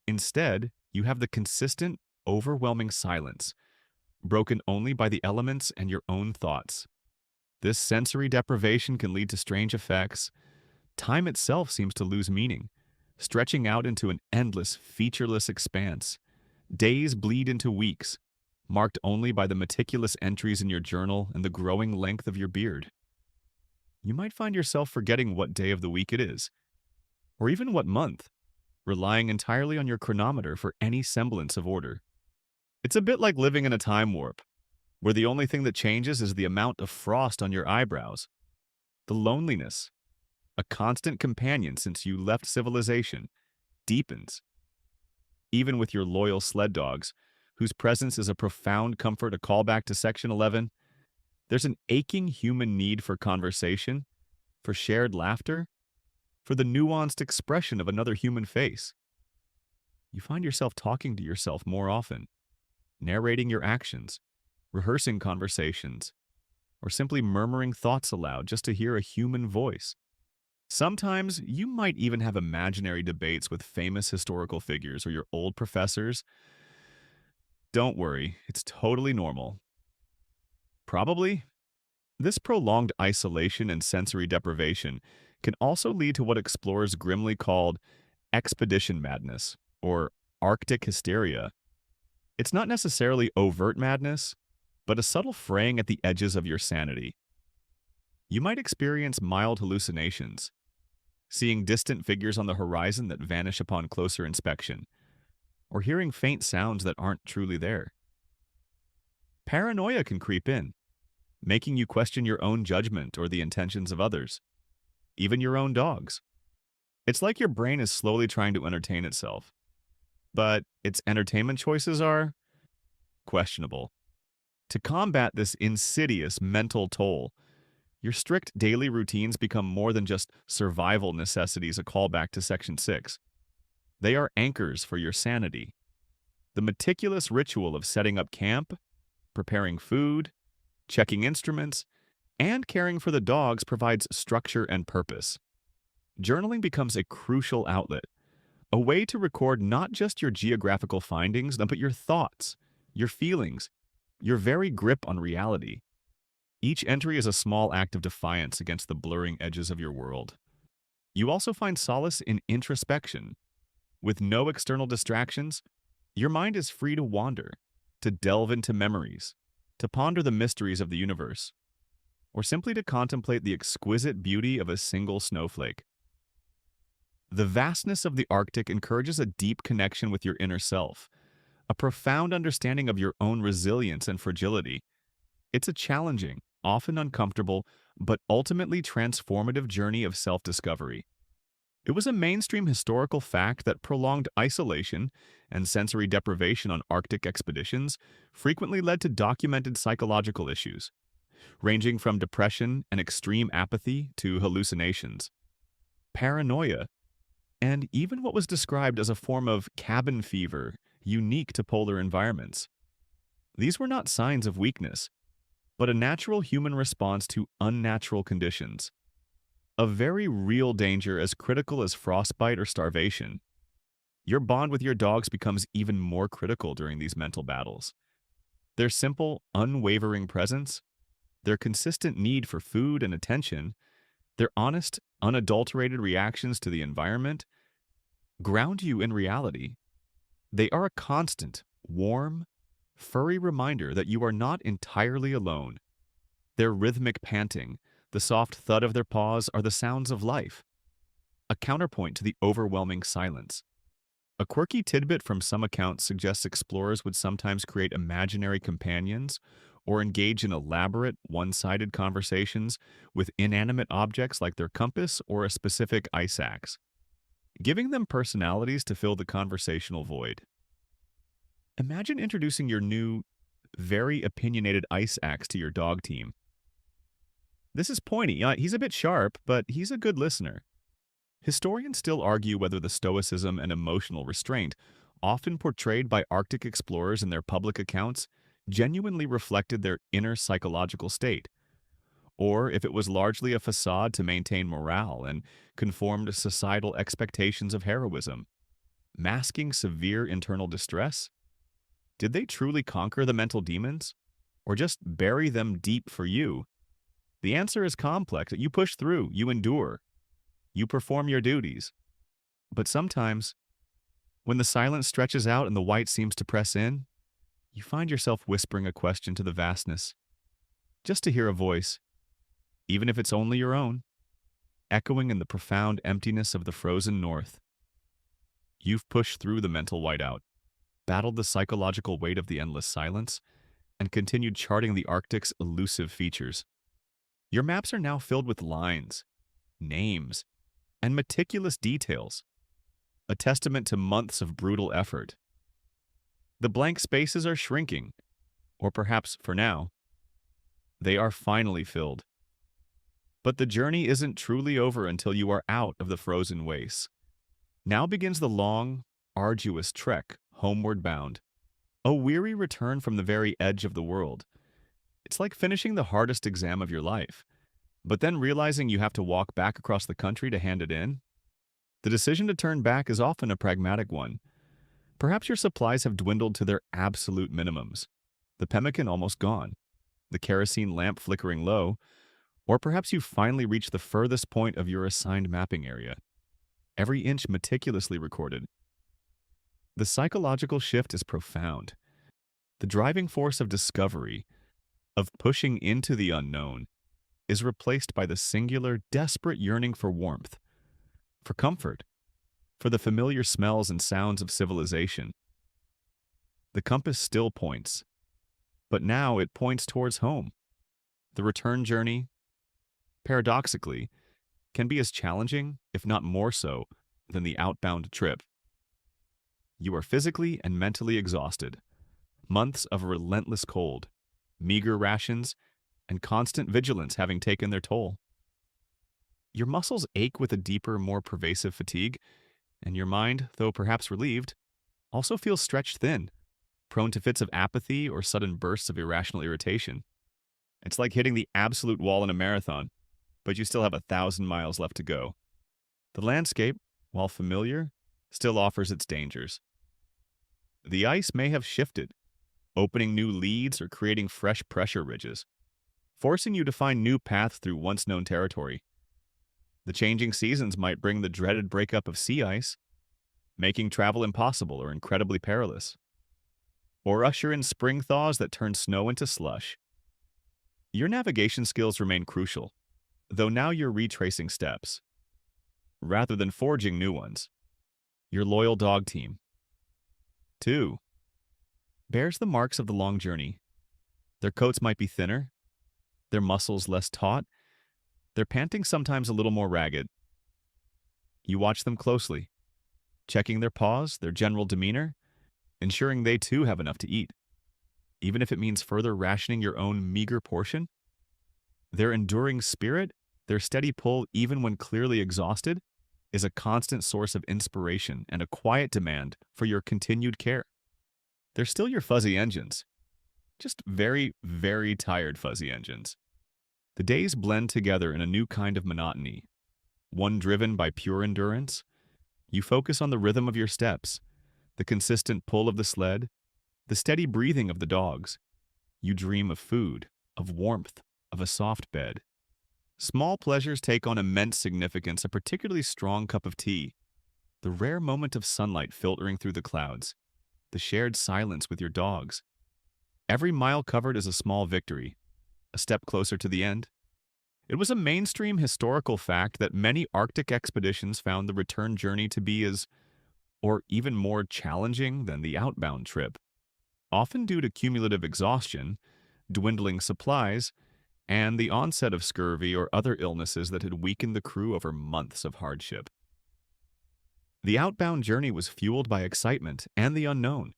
[SPEAKER 1] Instead, you have the consistent, overwhelming silence, broken only by the elements and your own thoughts. This sensory deprivation can lead to strange effects. Time itself seems to lose meaning, stretching out into an endless, featureless expanse. Days bleed into weeks, marked only by the meticulous entries in your journal and the growing length of your beard. You might find yourself forgetting what day of the week it is, or even what month, relying entirely on your chronometer for any semblance of order. It's a bit like living in a time warp, where the only thing that changes is the amount of frost on your eyebrows. The loneliness, a constant companion since you left civilization, deepens. Even with your loyal sled dogs, whose presence is a profound comfort, a callback to Section 11, there's an aching human need for conversation, for shared laughter, for the nuanced expression of another human face. You find yourself talking to yourself more often, narrating your actions, rehearsing conversations, or simply murmuring thoughts aloud just to hear a human voice. Sometimes you might even have imaginary debates with famous historical figures or your old professors. Don't worry, it's totally normal. Probably, this prolonged isolation and sensory deprivation can also lead to what explorers grimly called expedition madness or Arctic hysteria. It's not necessarily overt madness, but a subtle fraying at the edges of your sanity. You might experience mild hallucinations, seeing distant figures on the horizon that vanish upon closer inspection, or hearing faint sounds that aren't truly there. Paranoia can creep in, making you question your own judgment or the intentions of others, even your own dogs. It's like your brain is slowly trying to entertain itself, but its entertainment choices are questionable. To combat this insidious mental toll, your strict daily routines become more than just survival necessities, a callback to Section 6. They are anchors for your sanity. The meticulous ritual of setting up camp, preparing food, checking instruments, and caring for the dogs provides structure and purpose. Journaling becomes a crucial outlet, a way to record not just your geographical findings, but your thoughts, your feelings, your very grip on reality. Each entry is a small act of defiance against the blurring edges of your world. You also find solace in introspection. With no external distractions, your mind is free to wander, to delve into memories, to ponder the mysteries of the universe, or simply to contemplate the exquisite beauty of a single snowflake. The vastness of the Arctic encourages a deep connection with your inner self, a profound understanding of your own resilience and fragility. It's a challenging, often uncomfortable, but ultimately transformative journey of self-discovery. It was a mainstream historical fact that prolonged isolation and sensory deprivation on Arctic expeditions frequently led to documented psychological issues, ranging from depression and extreme apathy to hallucinations, paranoia, and even what was described as a form of cabin fever unique to polar environments. These were not signs of weakness, but a natural human response to unnatural conditions. A very real danger as critical as frostbite or starvation. Your bond with your dogs becomes even more critical during these mental battles. Their simple, unwavering presence, their consistent need for food and attention, their honest, unadulterated reactions to the environment ground you in reality. They are a constant, warm, furry reminder that you are not entirely alone. Their rhythmic panting, the soft thud of their paws are the sounds of life, a counterpoint to the overwhelming silence. A quirky tidbit from some accounts suggests explorers would sometimes create imaginary companions or engage in elaborate, one-sided conversations with inanimate objects like their compass or a specific ice axe, giving them personalities to fill the conversational void. Imagine introducing your new, very opinionated ice axe to your dog team. This is pointy. He's a bit sharp, but he's a good listener. Historians still argue whether the stoicism and emotional restraint, often portrayed by Arctic explorers in their public accounts, genuinely reflected their inner psychological state, or if it was largely a facade to maintain morale and conform to societal expectations of heroism, masking severe internal distress. Did they truly conquer the mental demons, or just bury them deep for you? The answer is complex. You push through, you endure, you perform your duties. But sometimes, when the silence stretches out and the white seems to press in, you find yourself whispering a question to the vastness, just to hear a voice, even if it's only your own, echoing in the profound emptiness of the frozen north. You've pushed through the mental whiteout, battled the psychological weight of the endless silence, and continued charting the Arctic's elusive features. Your maps are now filled with lines, names, and meticulous details, a testament to months of brutal effort. The blank spaces are shrinking, or perhaps, for now, they are finally filled. But the journey isn't truly over until you are out of the frozen wastes. Now begins the long, arduous trek homeward bound, a weary return from the very edge of the world. It's like finishing the hardest exam of your life, but then realizing you have to walk back across the country to hand it in. The decision to turn back is often a pragmatic one. Perhaps your supplies have dwindled to their absolute minimums, the pemmican almost gone, the kerosene lamp flickering low, or perhaps you've finally reached the furthest point of your assigned mapping area, every inch meticulously recorded. The psychological shift is profound. The driving force of discovery, of pushing into the unknown, is replaced by the singular, desperate yearning for warmth, for comfort, for the familiar smells and sounds of civilization. The compass still points, but now it points towards home. The return journey, paradoxically, can be as challenging, if not more so, than the outbound trip. You are physically and mentally exhausted. Months of relentless cold, meager rations, and constant vigilance having taken their toll. Your muscles ache with a deeper, more pervasive fatigue, and your mind, though perhaps relieved, also feels stretched thin. prone to fits of apathy or sudden bursts of irrational irritation. It's like hitting the absolute wall in a marathon, but you still have 1,000 miles left to go. The landscape, while familiar, still offers its dangers. The ice may have shifted, opening new leads or creating fresh pressure ridges, forcing you to find new paths through once known territory. The changing seasons might bring the dreaded breakup of sea ice, making travel impossible or incredibly perilous, or usher in spring thaws that turn snow into slush. Your navigation skills remain crucial, though now you're retracing steps, rather than forging new ones. Your loyal dog team, 2, bears the marks of the long journey. Their coats might be thinner, their muscles less taut, their panting sometimes a little more ragged. You watch them closely, checking their paws, their general demeanor, ensuring they too have enough to eat, even if it means further rationing your own meager portion. Their enduring spirit, their steady pull even when clearly exhausted, is a constant source of inspiration and a quiet demand for your continued care. They're still your fuzzy engines, just very, very tired fuzzy engines. The days blend together in a new kind of monotony, one driven by pure endurance. You focus on the rhythm of your steps, the consistent pull of the sled, the steady breathing of the dogs. You dream of food, of warmth, of a soft bed. Small pleasures take on immense significance, a particularly strong cup of tea, the rare moment of sunlight filtering through the clouds, the shared silence with your dogs. Every mile covered is a small victory, a step closer to the end. It was a mainstream historical fact that many Arctic expeditions found the return journey to be as, or even more challenging than the outbound trip, often due to cumulative exhaustion, dwindling supplies, and the onset of scurvy or other illnesses that had weakened the crew over months of hardship. The outbound journey was fueled by excitement and the unknown.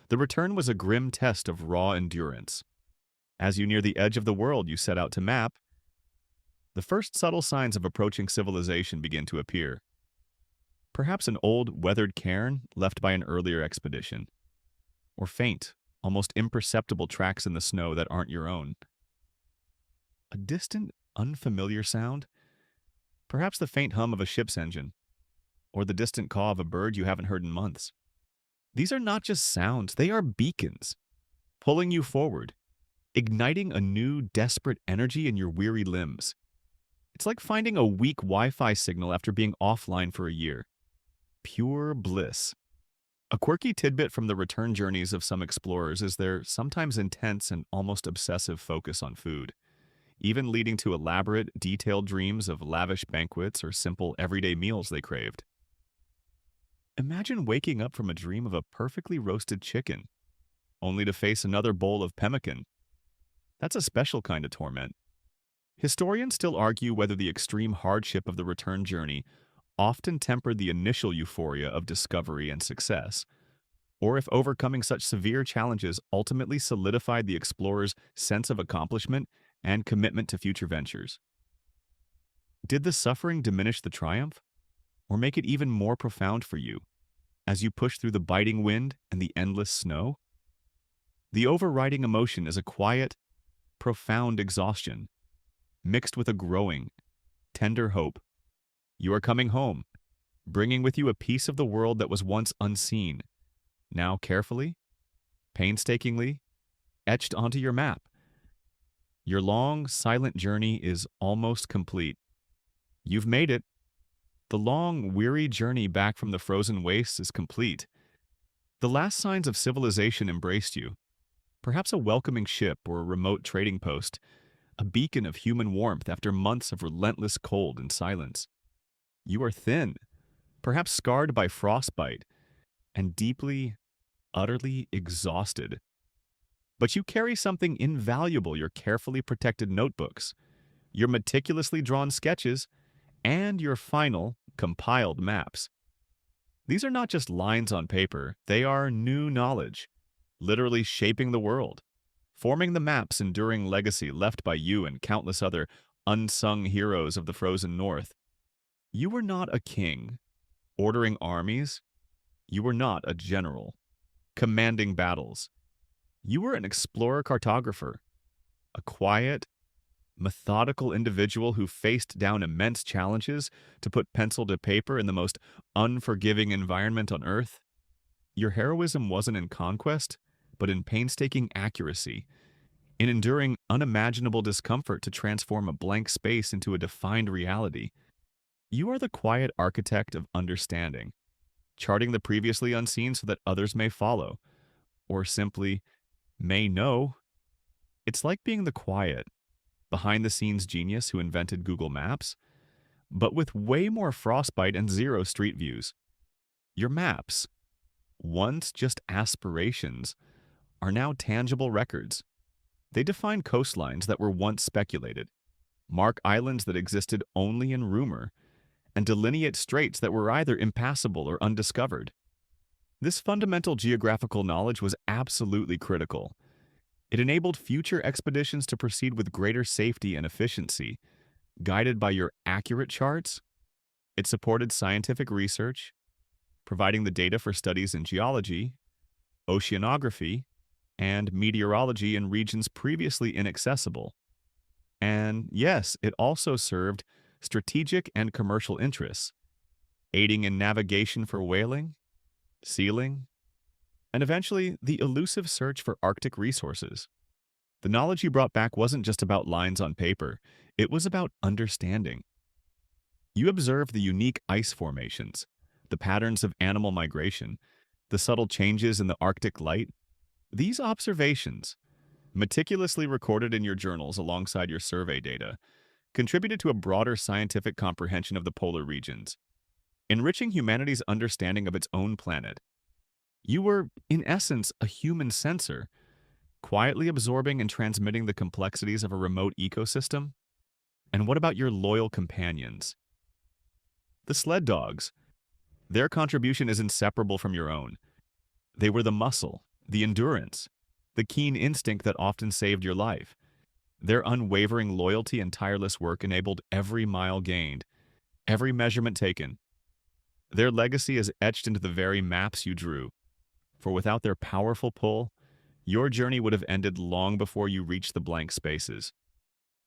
[SPEAKER 1] The return was a grim test of raw endurance. As you near the edge of the world you set out to map, the first subtle signs of approaching civilization begin to appear. Perhaps an old, weathered cairn left by an earlier expedition, or faint, almost imperceptible tracks in the snow that aren't your own. A distant, unfamiliar sound? Perhaps the faint hum of a ship's engine, or the distant caw of a bird you haven't heard in months. These are not just sounds, they are beacons, pulling you forward, igniting a new, desperate energy in your weary limbs. It's like finding a weak Wi-Fi signal after being offline for a year. Pure bliss. A quirky tidbit from the return journeys of some explorers is their sometimes intense and almost obsessive focus on food, even leading to elaborate, detailed dreams of lavish banquets or simple, everyday meals they craved. Imagine waking up from a dream of a perfectly roasted chicken, only to face another bowl of pemmican. That's a special kind of torment. Historians still argue whether the extreme hardship of the return journey often tempered the initial euphoria of discovery and success, or if overcoming such severe challenges ultimately solidified the explorer's sense of accomplishment and commitment to future ventures. Did the suffering diminish the triumph, or make it even more profound for you as you push through the biting wind and the endless snow? The overriding emotion is a quiet, profound exhaustion, mixed with a growing, tender hope. You are coming home, bringing with you a piece of the world that was once unseen, now carefully, painstakingly, etched onto your map. Your long, silent journey is almost complete. You've made it. The long, weary journey back from the frozen wastes is complete. The last signs of civilization embraced you. Perhaps a welcoming ship or a remote trading post, a beacon of human warmth after months of relentless cold and silence. You are thin, perhaps scarred by frostbite, and deeply, utterly exhausted. But you carry something invaluable: your carefully protected notebooks, your meticulously drawn sketches, and your final, compiled maps. These are not just lines on paper, they are new knowledge, literally shaping the world, forming the map's enduring legacy left by you and countless other unsung heroes of the frozen north. You were not a king, ordering armies. You were not a general, commanding battles. You were an explorer cartographer, a quiet, methodical individual who faced down immense challenges to put pencil to paper in the most unforgiving environment on Earth. Your heroism wasn't in conquest, but in painstaking accuracy, in enduring unimaginable discomfort to transform a blank space into a defined reality. You are the quiet architect of understanding, charting the previously unseen so that others may follow, or simply may know. It's like being the quiet, behind the scenes genius who invented Google Maps, but with way more frostbite and zero street views. Your maps, once just aspirations, are now tangible records. They define coastlines that were once speculated, mark islands that existed only in rumor, and delineate straits that were either impassable or undiscovered. This fundamental geographical knowledge was absolutely critical. It enabled future expeditions to proceed with greater safety and efficiency. Guided by your accurate charts, it supported scientific research, providing the data for studies in geology, oceanography, and meteorology in regions previously inaccessible. And yes, it also served strategic and commercial interests, aiding in navigation for whaling, sealing, and eventually the elusive search for Arctic resources. The knowledge you brought back wasn't just about lines on paper, it was about understanding. You observed the unique ice formations, the patterns of animal migration, the subtle changes in the Arctic light. These observations, meticulously recorded in your journals alongside your survey data, contributed to a broader scientific comprehension of the polar regions, enriching humanity's understanding of its own planet. You were, in essence, a human sensor, quietly absorbing and transmitting the complexities of a remote ecosystem. And what about your loyal companions? The sled dogs. Their contribution is inseparable from your own. They were the muscle, the endurance, the keen instinct that often saved your life. Their unwavering loyalty and tireless work enabled every mile gained, every measurement taken. Their legacy is etched into the very maps you drew, for without their powerful pull, your journey would have ended long before you reached the blank spaces.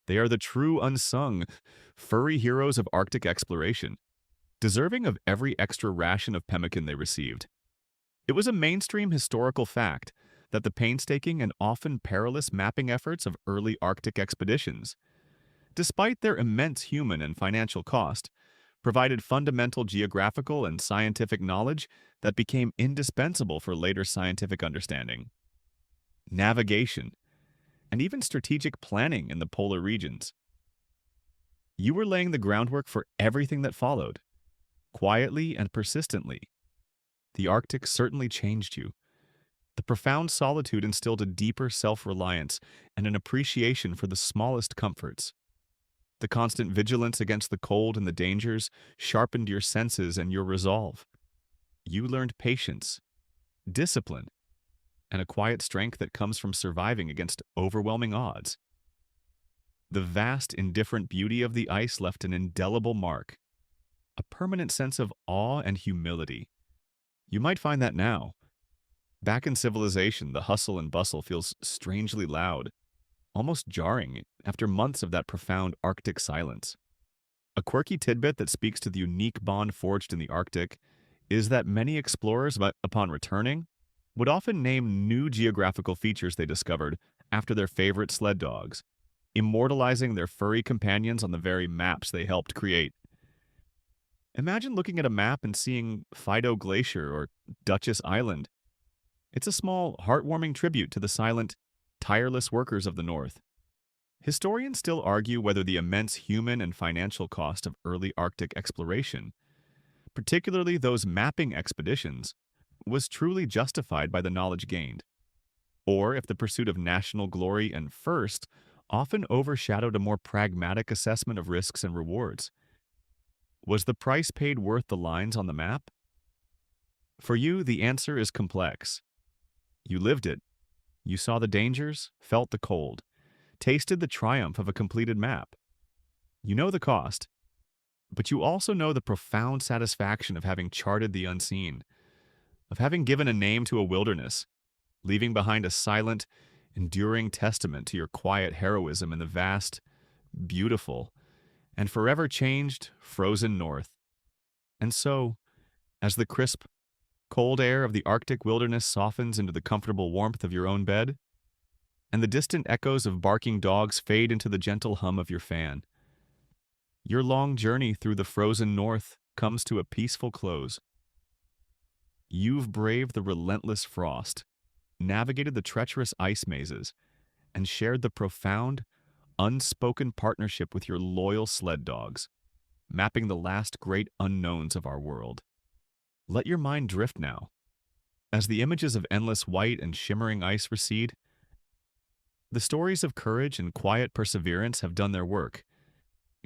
[SPEAKER 1] They are the true unsung, furry heroes of Arctic exploration, deserving of every extra ration of pemmican they received. It was a mainstream historical fact that the painstaking and often perilous mapping efforts of early Arctic expeditions, despite their immense human and financial cost, provided fundamental geographical and scientific knowledge that became indispensable for later scientific understanding, navigation, and even strategic planning in the polar regions. You were laying the groundwork for everything that followed, quietly and persistently. The Arctic certainly changed you. The profound solitude instilled a deeper self-reliance and an appreciation for the smallest comforts. The constant vigilance against the cold and the dangers sharpened your senses and your resolve. You learned patience, discipline, and a quiet strength that comes from surviving against overwhelming odds. The vast, indifferent beauty of the ice left an indelible mark, a permanent sense of awe and humility. You might find that now. Back in civilization, the hustle and bustle feels strangely loud, almost jarring after months of that profound Arctic silence. A quirky tidbit that speaks to the unique bond forged in the Arctic is that many explorers, upon returning, would often name new geographical features they discovered after their favorite sled dogs, immortalizing their furry companions on the very maps they helped create. Imagine looking at a map and seeing Fido Glacier or Duchess Island. It's a small, heartwarming tribute to the silent, tireless workers of the North. Historians still argue whether the immense human and financial cost of early Arctic exploration, particularly those mapping expeditions, was truly justified by the knowledge gained, or if the pursuit of national glory and first often overshadowed a more pragmatic assessment of risks and rewards. Was the price paid worth the lines on the map? For you, the answer is complex. You lived it. You saw the dangers, felt the cold, tasted the triumph of a completed map. You know the cost, but you also know the profound satisfaction of having charted the unseen, of having given a name to a wilderness, leaving behind a silent, enduring testament to your quiet heroism in the vast, beautiful, and forever changed frozen north. And so, as the crisp, cold air of the Arctic wilderness softens into the comfortable warmth of your own bed, and the distant echoes of barking dogs fade into the gentle hum of your fan, your long journey through the frozen north comes to a peaceful close. You've braved the relentless frost, navigated the treacherous ice mazes, and shared the profound, unspoken partnership with your loyal sled dogs, mapping the last great unknowns of our world. Let your mind drift now. As the images of endless white and shimmering ice recede, the stories of courage and quiet perseverance have done their work,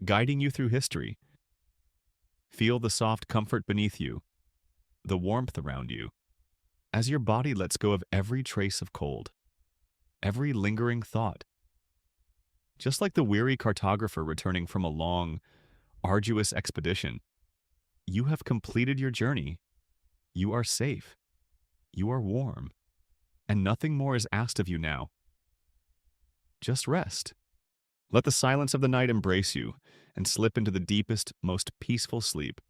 [SPEAKER 1] guiding you through history. Feel the soft comfort beneath you, the warmth around you, as your body lets go of every trace of cold, every lingering thought. Just like the weary cartographer returning from a long, arduous expedition, you have completed your journey. You are safe. You are warm. And nothing more is asked of you now. Just rest. Let the silence of the night embrace you and slip into the deepest, most peaceful sleep.